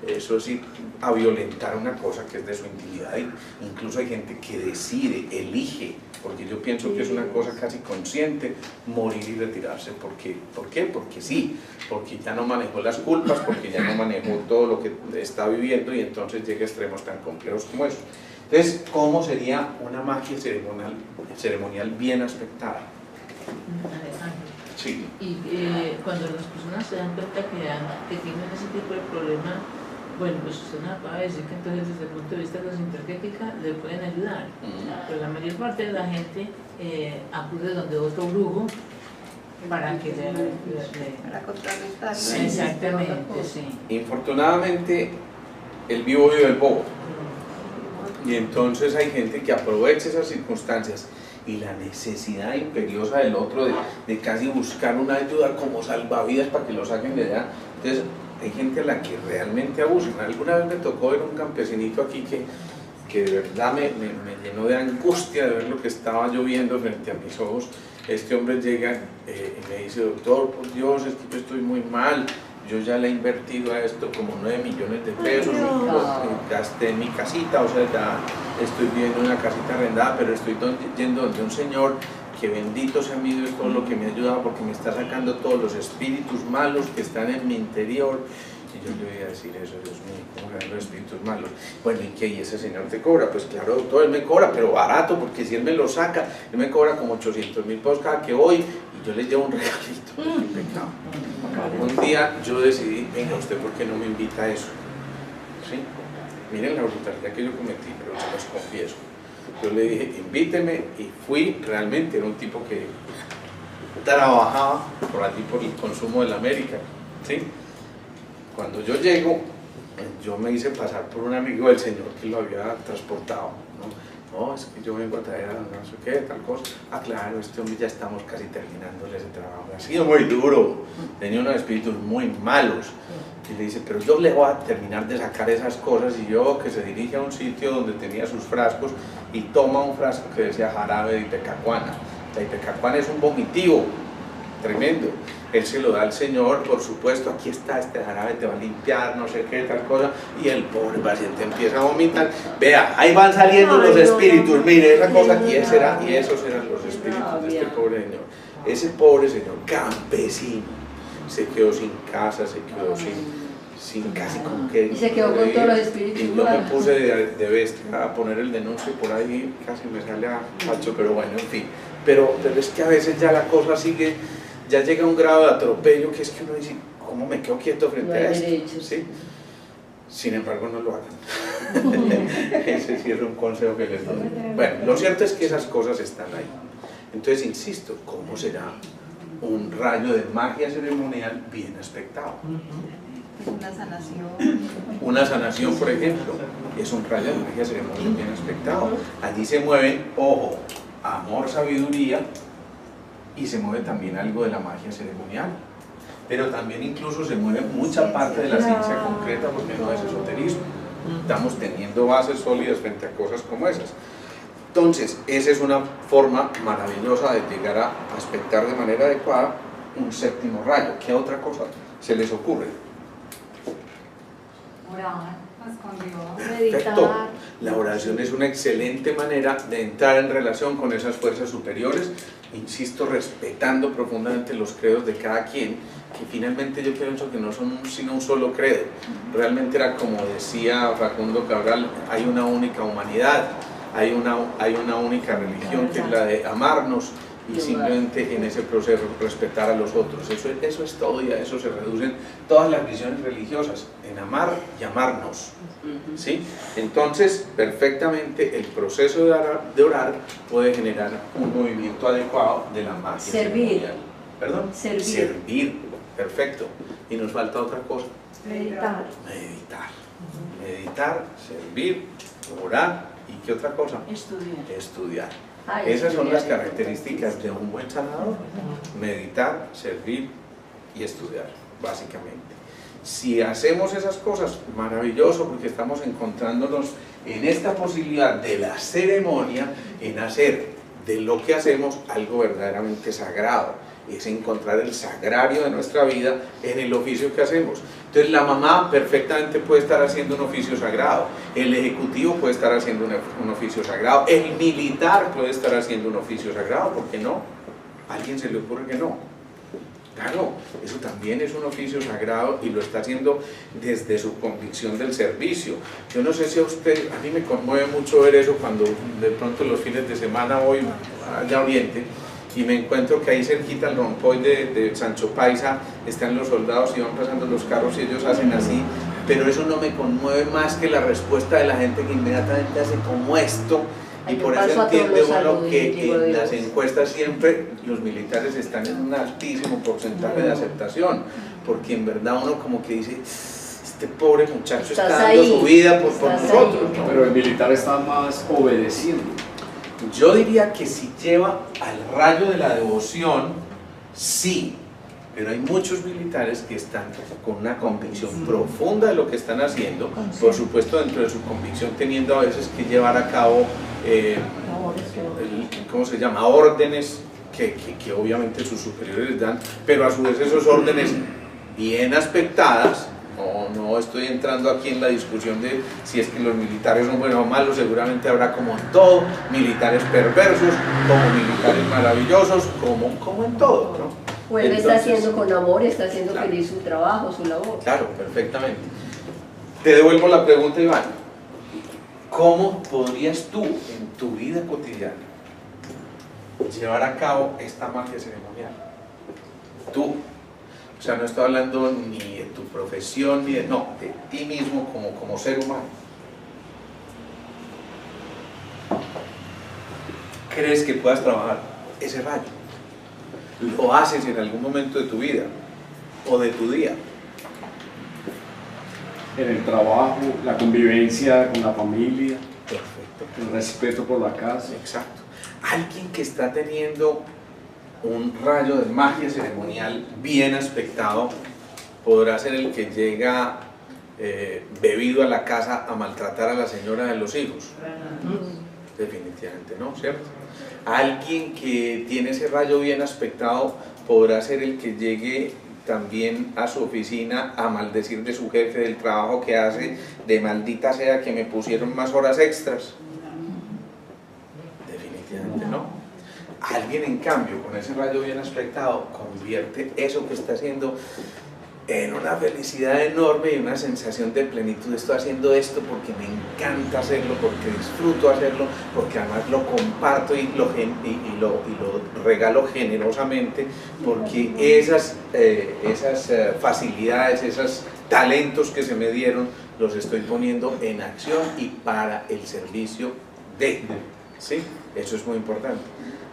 eso es ir a violentar una cosa que es de su intimidad. Incluso hay gente que decide, elige, porque yo pienso que es una cosa casi consciente, morir y retirarse. ¿Por qué? Porque sí, porque ya no manejó las culpas, porque ya no manejó todo lo que está viviendo y entonces llega a extremos tan complejos como esos. Entonces, ¿cómo sería una magia ceremonial bien aspectada? Alejandro. Sí. Y cuando las personas se dan cuenta que tienen ese tipo de problema, bueno, pues usted nos acaba de decir que entonces desde el punto de vista de la sintergética le pueden ayudar, pero la mayor parte de la gente acude donde otro brujo para que Para contrarrestar. Sí. Exactamente, sí. Infortunadamente, el vivo vive el bobo. Y entonces hay gente que aprovecha esas circunstancias y la necesidad imperiosa del otro de casi buscar una ayuda como salvavidas para que lo saquen de allá. Entonces hay gente a la que realmente abusan. Alguna vez me tocó ver un campesinito aquí que de verdad me llenó de angustia de ver lo que estaba yo viendo frente a mis ojos. Este hombre llega y me dice: doctor, por Dios, es que yo estoy muy mal, yo ya le he invertido a esto como 9 millones de pesos, gasté en mi casita, o sea, ya estoy viviendo en una casita arrendada, pero estoy yendo donde un señor que bendito sea mi Dios todo lo que me ha ayudado, porque me está sacando todos los espíritus malos que están en mi interior. Y yo le voy a decir eso: Dios mío, ¿cómo eran los espíritus malos? Bueno, ¿y qué? ¿Y ese señor te cobra? Pues claro, doctor, él me cobra, pero barato, porque si él me lo saca, él me cobra como 800.000 pesos cada que voy, y yo le llevo un regalito. ¡Qué pecado! Un día yo decidí: venga, ¿usted por qué no me invita a eso? ¿Sí? Miren la brutalidad que yo cometí, pero se los confieso. Yo le dije: invíteme, y fui. Realmente era un tipo que trabajaba por allí, por el consumo de la América, ¿sí? Cuando yo llego, yo me hice pasar por un amigo del señor que lo había transportado, ¿no? Es que yo vengo a traer a no sé qué, tal cosa. Ah, claro, este hombre ya estamos casi terminándole ese trabajo. Ha sido muy duro, tenía unos espíritus muy malos. Y le dice: pero yo le voy a terminar de sacar esas cosas. Y yo, que se dirige a un sitio donde tenía sus frascos y toma un frasco que decía jarabe de ipecacuana. La ipecacuana es un vomitivo tremendo. Él se lo da al señor, por supuesto: aquí está este jarabe, te va a limpiar, no sé qué, tal cosa. Y el pobre paciente empieza a vomitar. Vea, ahí van saliendo los espíritus, mire esa cosa. Y esos eran los espíritus de este pobre señor. Ese pobre señor campesino se quedó sin casa, se quedó sin casi con qué. Y se quedó con todos los espíritus. Y yo me puse de bestia a poner el denuncio por ahí, casi me sale a facho, pero bueno, en fin. Pero es que a veces ya la cosa sigue, ya llega a un grado de atropello que es que uno dice: ¿cómo me quedo quieto frente a esto? ¿Sí? Sin embargo, no lo hagan. Ese sí es un consejo que les doy. Bueno, lo cierto es que esas cosas están ahí. Entonces, insisto, ¿cómo será un rayo de magia ceremonial bien aspectado? Una sanación. Una sanación, por ejemplo, es un rayo de magia ceremonial bien aspectado. Allí se mueven, ojo, amor, sabiduría, y se mueve también algo de la magia ceremonial, pero también incluso se mueve mucha parte de la ciencia concreta, porque no es esoterismo. Estamos teniendo bases sólidas frente a cosas como esas. Entonces, esa es una forma maravillosa de llegar a aspectar de manera adecuada un séptimo rayo. ¿Qué otra cosa se les ocurre? Orar, escondido. Perfecto. La oración es una excelente manera de entrar en relación con esas fuerzas superiores, insisto, respetando profundamente los credos de cada quien, que finalmente yo pienso que no son sino un solo credo. Realmente era como decía Facundo Cabral: hay una única humanidad, hay una única religión, que es la de amarnos, y simplemente en ese proceso respetar a los otros. Eso es todo, y a eso se reducen todas las visiones religiosas, en amar y amarnos, ¿sí? Entonces, perfectamente el proceso de orar puede generar un movimiento adecuado de la magia ceremonial. ¿Perdón? Servir, perfecto. Y nos falta otra cosa: Meditar. Meditar, servir, orar. ¿Y qué otra cosa? Estudiar. Esas son las características de un buen sanador: meditar, servir y estudiar, básicamente. Si hacemos esas cosas, maravilloso, porque estamos encontrándonos en esta posibilidad de la ceremonia, en hacer de lo que hacemos algo verdaderamente sagrado. Es encontrar el sagrario de nuestra vida en el oficio que hacemos. Entonces, la mamá perfectamente puede estar haciendo un oficio sagrado, el ejecutivo puede estar haciendo un oficio sagrado, el militar puede estar haciendo un oficio sagrado. ¿Por qué no? ¿A alguien se le ocurre que no? Claro, eso también es un oficio sagrado, y lo está haciendo desde su convicción del servicio. Yo no sé si a usted, a mí me conmueve mucho ver eso cuando de pronto los fines de semana voy allá a Oriente y me encuentro que ahí cerquita al rompoy de Sancho Paisa están los soldados y van pasando los carros y ellos hacen así, pero eso no me conmueve más que la respuesta de la gente que inmediatamente hace como esto. Y por eso entiende uno que en las encuestas siempre los militares están en un altísimo porcentaje de aceptación, porque en verdad uno como que dice: este pobre muchacho está dando su vida por nosotros, ¿no? Pero el militar está más obedeciendo. Yo diría que si lleva al rayo de la devoción, sí, Pero hay muchos militares que están con una convicción profunda de lo que están haciendo, por supuesto dentro de su convicción teniendo a veces que llevar a cabo, ¿cómo se llama?, órdenes que obviamente sus superiores les dan, pero a su vez esos órdenes bien aspectadas. No estoy entrando aquí en la discusión de si es que los militares son buenos o malos, seguramente habrá como en todo, militares perversos, como militares maravillosos, como en todo, ¿no? O él Entonces, está haciendo con amor, está haciendo claro, feliz su trabajo, su labor. Claro, perfectamente. Te devuelvo la pregunta, Iván. ¿Cómo podrías tú, en tu vida cotidiana, llevar a cabo esta magia ceremonial? Tú. O sea, no estoy hablando ni de tu profesión, ni de ti mismo como ser humano. ¿Crees que puedas trabajar ese rayo? ¿Lo haces en algún momento de tu vida o de tu día? En el trabajo, la convivencia con la familia, Perfecto. el respeto por la casa. Exacto. Alguien que está teniendo un rayo de magia ceremonial bien aspectado podrá ser el que llega bebido a la casa a maltratar a la señora de los hijos. Definitivamente no, ¿cierto? Alguien que tiene ese rayo bien aspectado podrá ser el que llegue también a su oficina a maldecir de su jefe, del trabajo que hace, de maldita sea que me pusieron más horas extras. Definitivamente no. Alguien, en cambio, con ese rayo bien aspectado, convierte eso que está haciendo en una felicidad enorme y una sensación de plenitud. Estoy haciendo esto porque me encanta hacerlo, porque disfruto hacerlo, porque además lo comparto y lo regalo generosamente, porque esas facilidades, esos talentos que se me dieron, los estoy poniendo en acción y para el servicio de, ¿sí? Eso es muy importante.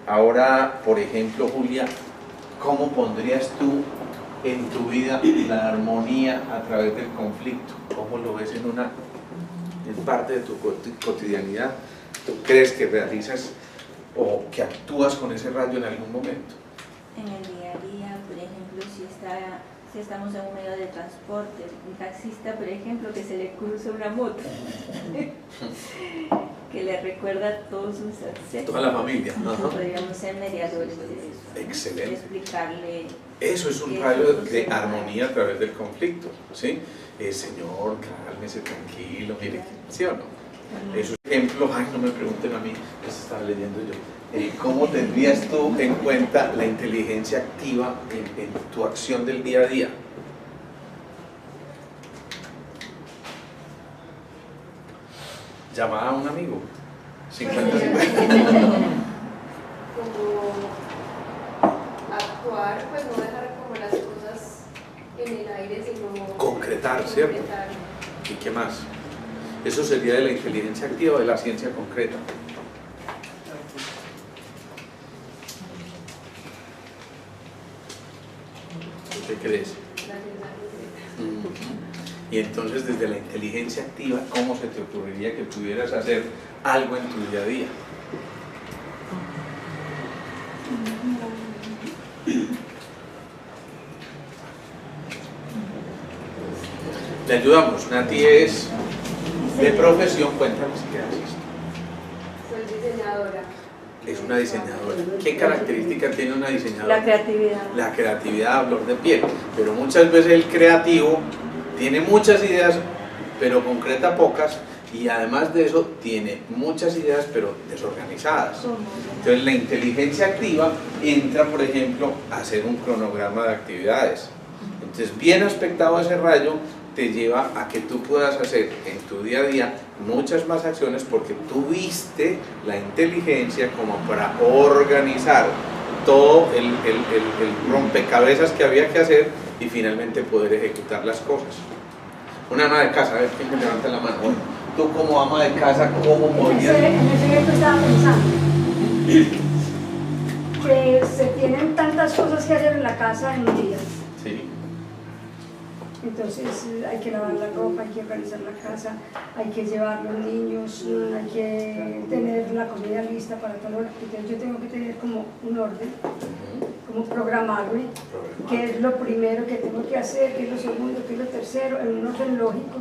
Ahora, por ejemplo, Julia, ¿cómo pondrías tú en tu vida la armonía a través del conflicto? ¿Cómo lo ves en parte de tu cotidianidad? ¿Tú crees que realizas o que actúas con ese rayo en algún momento? En el día a día, por ejemplo, si estamos en un medio de transporte, un taxista, por ejemplo, que se le cruza una moto, que le recuerda todos sus accesos. Toda la familia. Podríamos ser mediadores de eso. Excelente. Explicarle. Eso es un rayo de armonía a través del conflicto, ¿sí? Señor, cálmese, tranquilo, mire, ¿sí o no? Esos ejemplos, ay, no me pregunten a mí, eso estaba leyendo yo. ¿Cómo tendrías tú en cuenta la inteligencia activa en tu acción del día a día? Llamada a un amigo. 50-50. Como actuar, pues no dejar como las cosas en el aire, sino Concretar, ¿cierto? ¿Y qué más? Eso sería de la inteligencia activa o de la ciencia concreta. ¿Qué crees? Y entonces, desde la inteligencia activa, ¿cómo se te ocurriría que pudieras hacer algo en tu día a día? Le ayudamos. Nati es de profesión, cuéntanos qué haces. soy diseñadora. Es una diseñadora. ¿Qué características tiene una diseñadora? La creatividad. La creatividad a flor de piel. Pero muchas veces el creativo tiene muchas ideas, pero concreta pocas, y además de eso tiene muchas ideas, pero desorganizadas. Entonces la inteligencia activa entra, por ejemplo, a hacer un cronograma de actividades. Entonces, bien aspectado ese rayo te lleva a que tú puedas hacer en tu día a día muchas más acciones, porque tuviste la inteligencia como para organizar todo el rompecabezas que había que hacer y finalmente poder ejecutar las cosas. Una ama de casa, a ver, ¿quién me levanta la mano? Bueno, tú como ama de casa, ¿cómo podrías? En ese ejemplo estaba pensando que se tienen tantas cosas que hacer en la casa en un día. Sí. Entonces hay que lavar la ropa, hay que organizar la casa, hay que llevar los niños, hay que tener la comida lista para todo. Entonces yo tengo que tener como un orden, como programarme, qué es lo primero que tengo que hacer, qué es lo segundo, qué es lo tercero, en un orden lógico,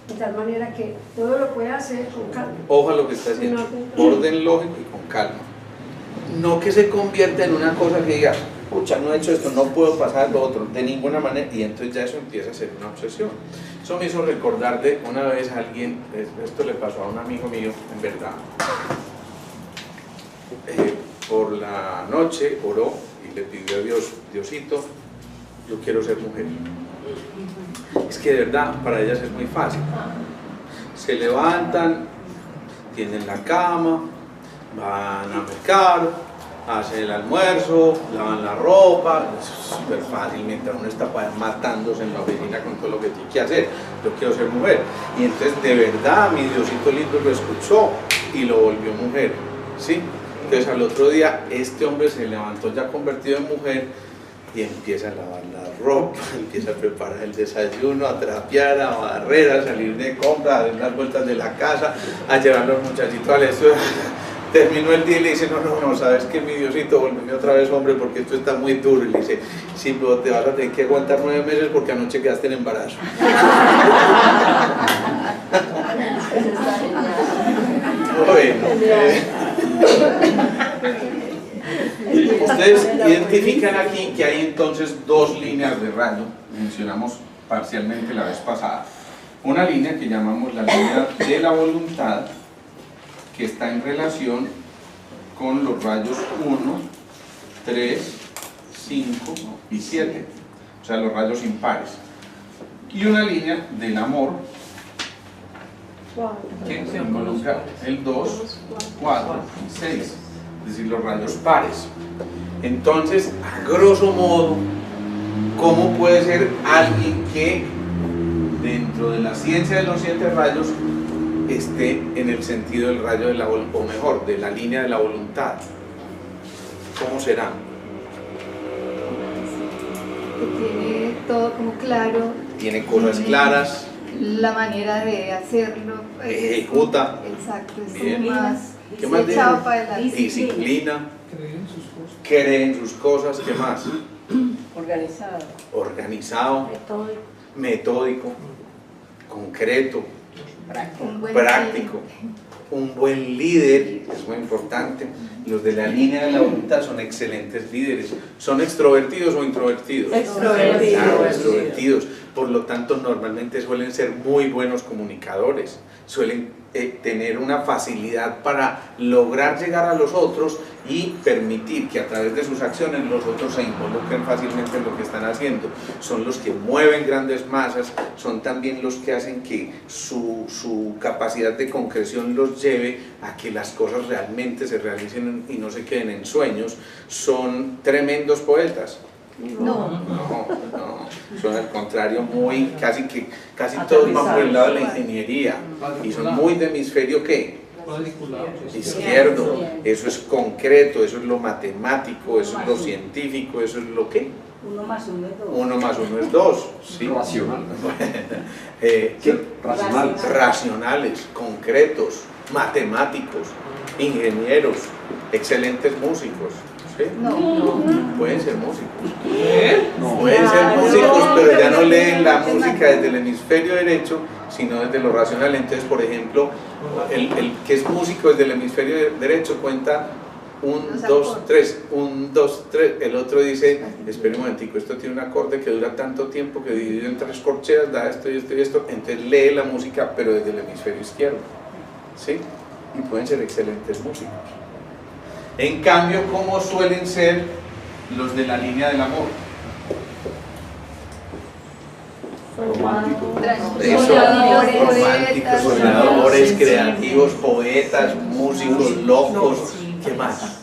de tal manera que todo lo pueda hacer con calma. Ojo a lo que está haciendo, orden lógico y con calma. No que se convierta en una cosa que diga, pucha, no he hecho esto, no puedo pasar lo otro, de ninguna manera, y entonces ya eso empieza a ser una obsesión. Eso me hizo recordar de una vez a alguien, esto le pasó a un amigo mío, en verdad, por la noche oró y le pidió a Dios, Diosito, yo quiero ser mujer. Es que de verdad, para ellas es muy fácil. Se levantan, tienden la cama, van a mercar, hacen el almuerzo, lavan la ropa, es súper fácil mientras uno está matándose en la oficina con todo lo que tiene que hacer. Yo quiero ser mujer. Y entonces de verdad mi Diosito lindo lo escuchó y lo volvió mujer, ¿sí? Entonces al otro día este hombre se levantó ya convertido en mujer y empieza a lavar la ropa, empieza a preparar el desayuno, a trapear, a barrer, a salir de compra, a dar las vueltas de la casa, a llevar a los muchachitos al estudio. Terminó el día y le dice, no, sabes que mi Diosito, volveme otra vez hombre porque esto está muy duro. Y le dice, sí, pero te vas a tener que aguantar 9 meses porque anoche quedaste en embarazo. Bueno, ustedes identifican aquí que hay entonces 2 líneas de rayo, mencionamos parcialmente la vez pasada. Una línea que llamamos la línea de la voluntad, que está en relación con los rayos 1, 3, 5 y 7, o sea, los rayos impares. Y una línea del amor, que involucra el 2, 4 y 6, es decir, los rayos pares. Entonces, a grosso modo, ¿cómo puede ser alguien que dentro de la ciencia de los 7 rayos esté en el sentido del rayo de la voluntad, o mejor, de la línea de la voluntad? ¿Cómo será? Que tiene todo como claro. Tiene cosas claras. La manera de hacerlo. Ejecuta. Exacto, es Bien. como más. ¿Qué más dice? Echado para adelante. Disciplina. Cree en sus cosas. ¿Qué más? Organizado. Metódico. Concreto. Práctico. Un buen líder, es muy importante. Los de la línea de la voluntad son excelentes líderes. ¿Son extrovertidos o introvertidos? Extrovertidos. Claro, extrovertidos. Por lo tanto, normalmente suelen ser muy buenos comunicadores. Suelen tener una facilidad para lograr llegar a los otros y permitir que a través de sus acciones los otros se involucren fácilmente en lo que están haciendo. Son los que mueven grandes masas, son también los que hacen que su capacidad de concreción los lleve a que las cosas realmente se realicen y no se queden en sueños. Son tremendos poetas. No, son al contrario casi todos van por el lado de la ingeniería y son muy de hemisferio ¿qué? Izquierdo. Eso es concreto, eso es lo matemático, eso es lo científico, eso es lo ¿qué? 1 más 1 es 2. 1 más 1 es 2. ¿Sí? Racional. Racionales. Racionales, concretos, matemáticos, ingenieros, excelentes músicos. ¿Sí? Pueden ser músicos. Pueden ser músicos, pero ya no leen la música desde el hemisferio derecho, sino desde lo racional. Entonces, por ejemplo, el que es músico desde el hemisferio derecho cuenta 1, 2, 3, 1, 2, 3. El otro dice, espera un momentico, esto tiene un acorde que dura tanto tiempo que dividido en 3 corcheas da esto y esto y esto. Entonces lee la música, pero desde el hemisferio izquierdo. ¿Sí? Y pueden ser excelentes músicos. En cambio, ¿cómo suelen ser los de la línea del amor? Románticos, soñadores, creativos, poetas, músicos, locos, ¿qué más?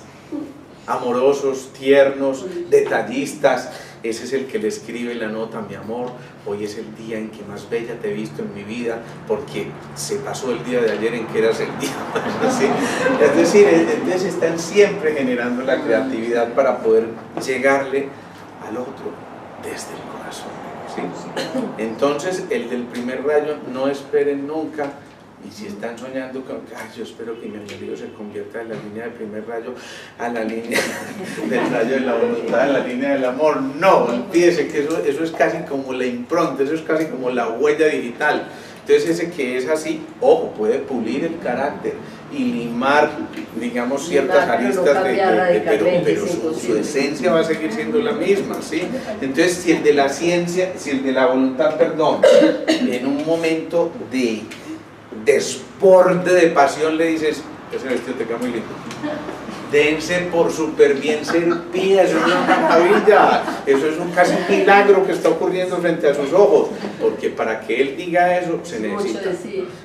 Amorosos, tiernos, detallistas. Ese es el que le escribe la nota, mi amor, hoy es el día en que más bella te he visto en mi vida, porque se pasó el día de ayer en que eras el día más, ¿sí? Es decir, entonces están siempre generando la creatividad para poder llegarle al otro desde el corazón, ¿sí? ¿sí? Entonces, el del primer rayo, no esperen nunca. Y si están soñando con que yo espero que mi amigo se convierta de la línea del primer rayo a la línea del rayo de la voluntad, a la línea del amor, no, olvídese que eso es casi como la impronta, eso es casi como la huella digital. Entonces ese que es así, ojo, puede pulir el carácter y limar, digamos, ciertas aristas, pero su esencia va a seguir siendo la misma, ¿sí? Entonces si el de la ciencia, si el de la voluntad, perdón, en un momento de desborde de pasión le dices, ese vestido te queda muy lindo, dense por súper bien servida, eso es una maravilla, eso es casi un milagro que está ocurriendo frente a sus ojos, porque para que él diga eso se necesita.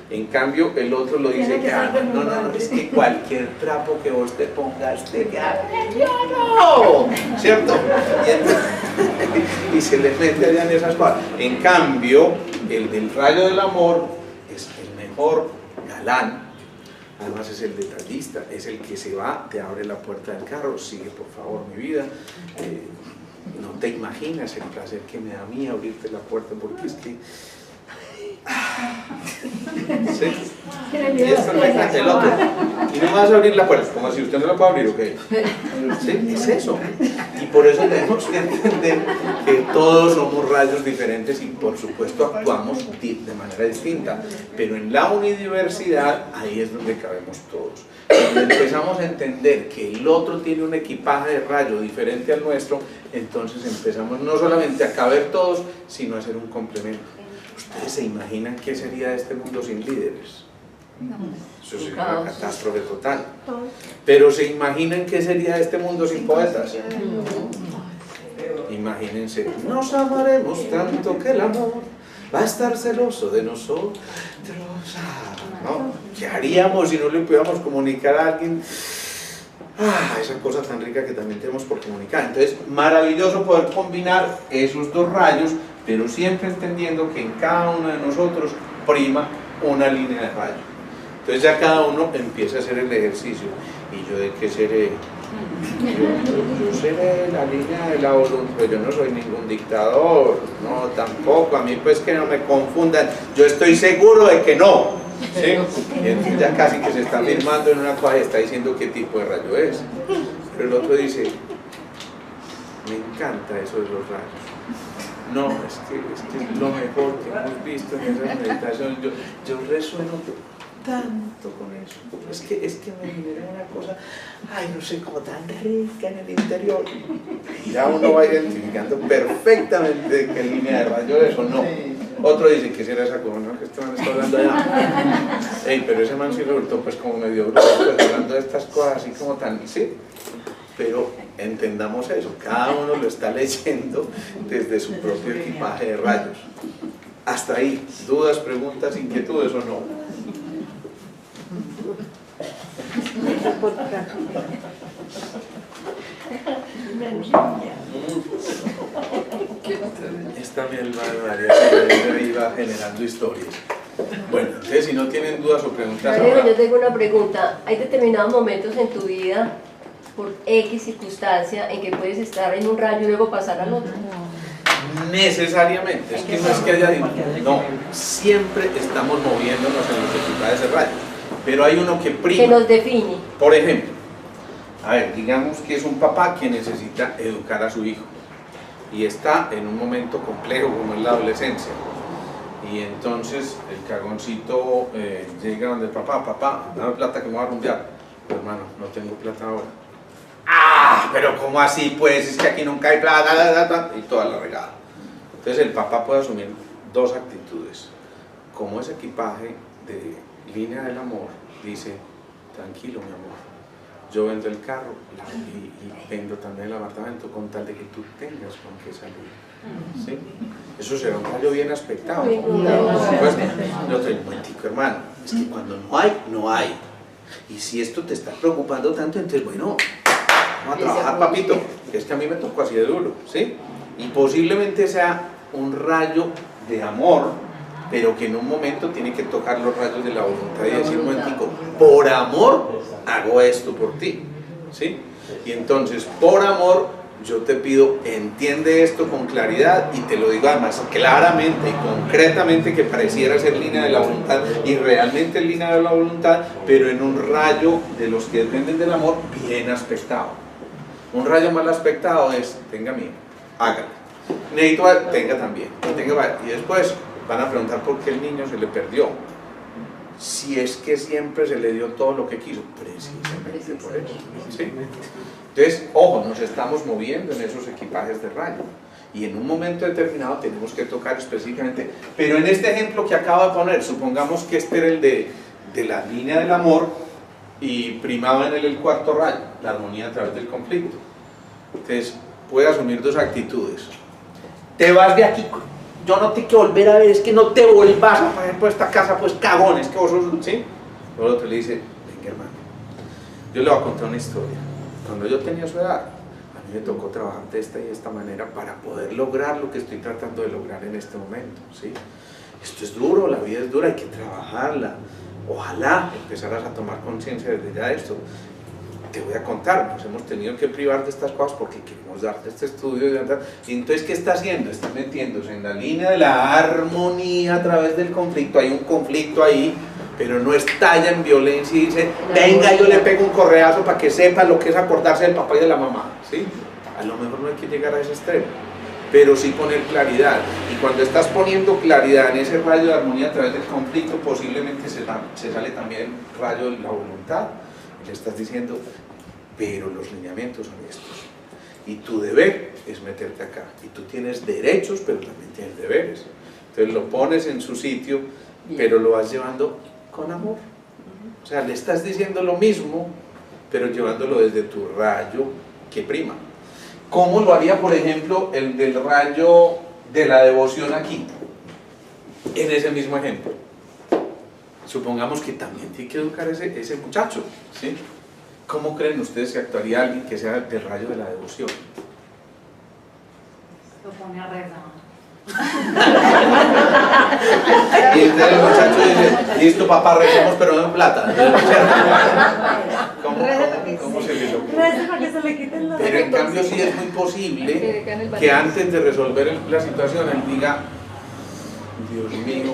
En cambio el otro lo dice que no, es que cualquier trapo que vos te pongas te queda precioso, ¿cierto? Y se le mete allá en esas cosas. En cambio el del rayo del amor es el mejor galán. Además es el detallista, es el que se va, te abre la puerta del carro, sigue por favor mi vida, no te imaginas el placer que me da a mí abrirte la puerta, porque es que... ¿Sí? Y esto no es el otro, y no vas a abrir la puerta, como si usted no la puede abrir, ¿ok? ¿Sí? Es eso, y por eso tenemos que entender que todos somos rayos diferentes y por supuesto actuamos de manera distinta, pero en la unidiversidad ahí es donde cabemos todos. Cuando empezamos a entender que el otro tiene un equipaje de rayo diferente al nuestro, entonces empezamos no solamente a caber todos, sino a ser un complemento. ¿Ustedes se imaginan qué sería este mundo sin líderes? Eso sería una catástrofe total. Pero ¿se imaginan qué sería este mundo sin poetas? Imagínense, nos amaremos tanto que el amor va a estar celoso de nosotros. ¿No? ¿Qué haríamos si no le pudiéramos comunicar a alguien esa cosa tan rica que también tenemos por comunicar? Entonces, maravilloso poder combinar esos dos rayos, pero siempre entendiendo que en cada uno de nosotros prima una línea de rayo. Entonces ya cada uno empieza a hacer el ejercicio. ¿Y yo de qué seré? Yo seré la línea de la voluntad, pero yo no soy ningún dictador, no, tampoco, a mí pues que no me confundan, yo estoy seguro de que no, ¿sí? Y entonces ya casi que se está firmando en una cosa y está diciendo qué tipo de rayo es, pero el otro dice, me encanta eso de los rayos. No, es que es lo mejor que hemos visto en esa meditación, yo resueno tanto con eso, es que me genera una cosa, ay, no sé, como tan rica en el interior, y ya uno va identificando perfectamente qué línea de rayo es o no. Otro dice que será esa cosa, ¿no? Que este man está hablando allá, pero ese man sí resultó pues como medio bruto, pues, hablando de estas cosas así como tan, sí, pero entendamos eso, cada uno lo está leyendo desde su propio equipaje de rayos. Hasta ahí, dudas, preguntas, inquietudes o no. Esta mi alma María iba generando historias. Bueno, entonces si no tienen dudas o preguntas ahora... Yo tengo una pregunta. ¿Hay determinados momentos en tu vida, por X circunstancia, en que puedes estar en un rayo y luego pasar al otro? Necesariamente, es que no es que haya... No, siempre estamos moviéndonos en los equipajes de rayos, pero hay uno que prima. Que nos define. Por ejemplo, a ver, digamos que es un papá que necesita educar a su hijo y está en un momento complejo como es la adolescencia, y entonces el cagoncito llega donde el papá, dame plata que me voy a rumbear. Hermano, no tengo plata ahora. Pero ¿cómo así? Pues es que aquí nunca hay plata, y toda la regada. Entonces el papá puede asumir dos actitudes. Como ese equipaje de línea del amor, dice, tranquilo mi amor, yo vendo el carro y vendo también el apartamento con tal de que tú tengas con qué salir. ¿Sí? Eso será un rayo bien aspectado. Por supuesto. Yo te digo, momentico, hermano, es que cuando no hay, no hay. Y si esto te está preocupando tanto, entonces bueno, vamos a trabajar, papito, que es que a mí me tocó así de duro, ¿sí? Y posiblemente sea un rayo de amor, pero que en un momento tiene que tocar los rayos de la voluntad y decir, un momentico, por amor hago esto por ti, ¿sí? Y entonces, por amor, yo te pido, entiende esto con claridad, y te lo digo además claramente y concretamente, que pareciera ser línea de la voluntad y realmente es línea de la voluntad, pero en un rayo de los que dependen del amor bien aspectado. Un rayo mal aspectado es: tenga miedo, hágalo, necesito, tenga también, y después van a preguntar por qué el niño se le perdió, si es que siempre se le dio todo lo que quiso, precisamente por eso, ¿sí? Entonces, ojo, nos estamos moviendo en esos equipajes de rayo, y en un momento determinado tenemos que tocar específicamente. Pero en este ejemplo que acabo de poner, supongamos que este era el de la línea del amor, y primaba en él el cuarto rayo, la armonía a través del conflicto. Entonces, puede asumir dos actitudes: te vas de aquí, yo no te quiero volver a ver, es que no te vuelvas a poner por esta casa, pues cagones, que vos sos, ¿sí? Luego el otro le dice: venga, hermano, yo le voy a contar una historia. Cuando yo tenía su edad, a mí me tocó trabajar de esta y esta manera para poder lograr lo que estoy tratando de lograr en este momento, ¿sí? Esto es duro, la vida es dura, hay que trabajarla. Ojalá empezaras a tomar conciencia desde ya de esto. Te voy a contar, nos hemos tenido que privar de estas cosas porque queremos darte este estudio, y entonces, ¿qué está haciendo? Está metiéndose en la línea de la armonía a través del conflicto. Hay un conflicto ahí, pero no estalla en violencia y dice: venga, yo le pego un correazo para que sepa lo que es acordarse del papá y de la mamá, ¿sí? A lo mejor no hay que llegar a ese extremo, pero sí poner claridad. Y cuando estás poniendo claridad en ese rayo de armonía a través del conflicto, posiblemente se sale también el rayo de la voluntad. Le estás diciendo: pero los lineamientos son estos, y tu deber es meterte acá, y tú tienes derechos, pero también tienes deberes. Entonces lo pones en su sitio, pero lo vas llevando con amor. O sea, le estás diciendo lo mismo, pero llevándolo desde tu rayo que prima. ¿Cómo lo haría, por ejemplo, el del rayo de la devoción aquí? En ese mismo ejemplo. Supongamos que también tiene que educar ese muchacho, ¿sí? ¿Cómo creen ustedes que actuaría alguien que sea del rayo de la devoción? Lo pone a rezar. Y entonces el muchacho dice: listo papá, recemos, pero no en plata. ¿Cómo se le ocurre? Pero en cambio sí es muy posible que antes de resolver la situación él diga: Dios mío,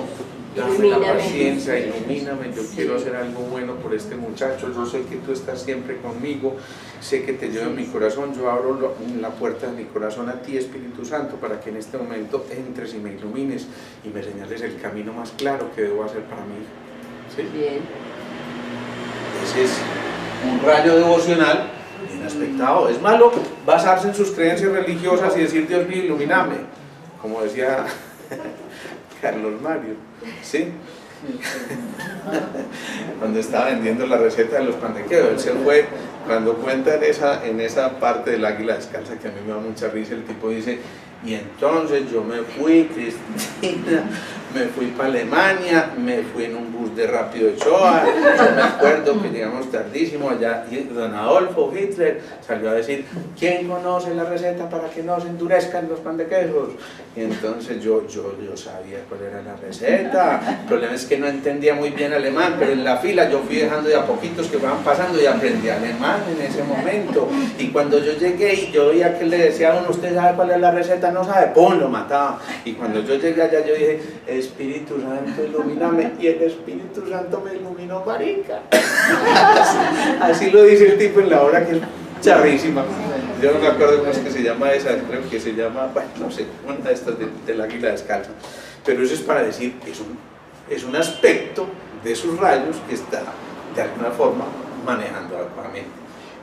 dame la paciencia, ilumíname, yo quiero hacer algo bueno por este muchacho, yo sé que tú estás siempre conmigo, sé que te llevo en mi corazón, yo abro la puerta de mi corazón a ti, Espíritu Santo, para que en este momento entres y me ilumines y me señales el camino más claro que debo hacer para mí. ¿Sí? Bien. Ese es un rayo devocional bien aspectado. Es malo basarse en sus creencias religiosas y decir: Dios mío, ilumíname, como decía Carlos Mario, ¿sí? Cuando estaba vendiendo la receta de los pan de queso, él se fue, cuando cuenta en esa parte del águila descalza, que a mí me da mucha risa, el tipo dice: y entonces yo me fui, Cristina, me fui para Alemania, me fui en un bus de Rápido de Shoah, yo me acuerdo que llegamos tardísimo allá, y don Adolfo Hitler salió a decir: ¿quién conoce la receta para que no se endurezcan los pan de quesos? Y entonces yo sabía cuál era la receta. El problema es que no entendía muy bien alemán, pero en la fila yo fui dejando de a poquitos que fueran pasando y aprendí alemán en ese momento. Y cuando yo llegué y yo oía que le decía a uno: ¿usted sabe cuál es la receta? No sabe, ¡pum!, lo mataba. Y cuando yo llegué allá yo dije: Espíritu Santo, ilumíname. Y el Espíritu Santo me iluminó, marica. Así lo dice el tipo en la obra, que es charrísima. Yo no me acuerdo cómo es que se llama esa, creo que se llama, bueno, no sé, una de estas del águila descalza. Pero eso es para decir, es un aspecto de esos rayos que está de alguna forma manejando adecuadamente.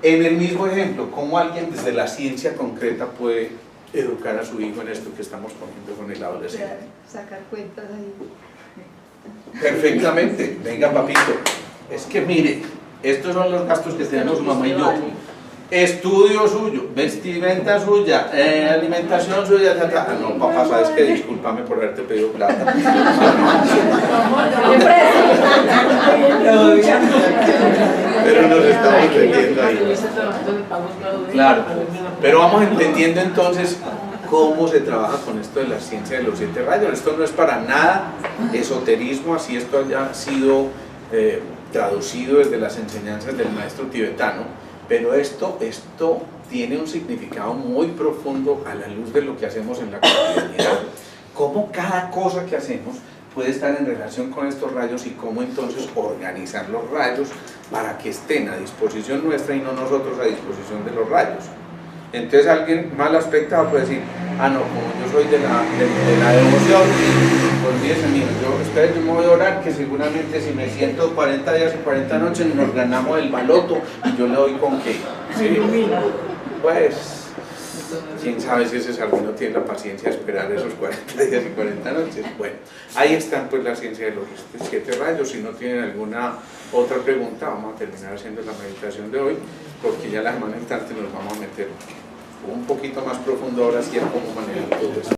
En el mismo ejemplo, ¿cómo alguien desde la ciencia concreta puede educar a su hijo en esto que estamos poniendo con el adolescente? Sacar cuentas ahí. Perfectamente. Venga, papito, es que mire, estos son los gastos que tenemos mamá y yo: estudio suyo, vestimenta suya, alimentación suya, no, papá, sabes que discúlpame por haberte pedido plata. Pero nos estamos entendiendo ahí. Claro, pero vamos entendiendo entonces cómo se trabaja con esto de la ciencia de los 7 rayos. Esto no es para nada esoterismo, así esto haya sido traducido desde las enseñanzas del maestro tibetano, Pero esto tiene un significado muy profundo a la luz de lo que hacemos en la cotidianidad. Cómo cada cosa que hacemos puede estar en relación con estos rayos y cómo entonces organizar los rayos para que estén a disposición nuestra y no nosotros a disposición de los rayos. Entonces alguien mal aspectado puede decir, ah no, como yo soy de la devoción, olvídese mío, yo me voy a orar que seguramente si me siento 40 días y 40 noches nos ganamos el baloto y yo le doy con qué. ¿Sí? Pues, quién sabe si ese sardino tiene la paciencia de esperar esos 40 días y 40 noches. Bueno, ahí están pues la ciencia de los 7 rayos. Si no tienen alguna otra pregunta, vamos a terminar haciendo la meditación de hoy, porque ya la semana entrante nos vamos a meter un poquito más profundo ahora sí a cómo manejar todo esto.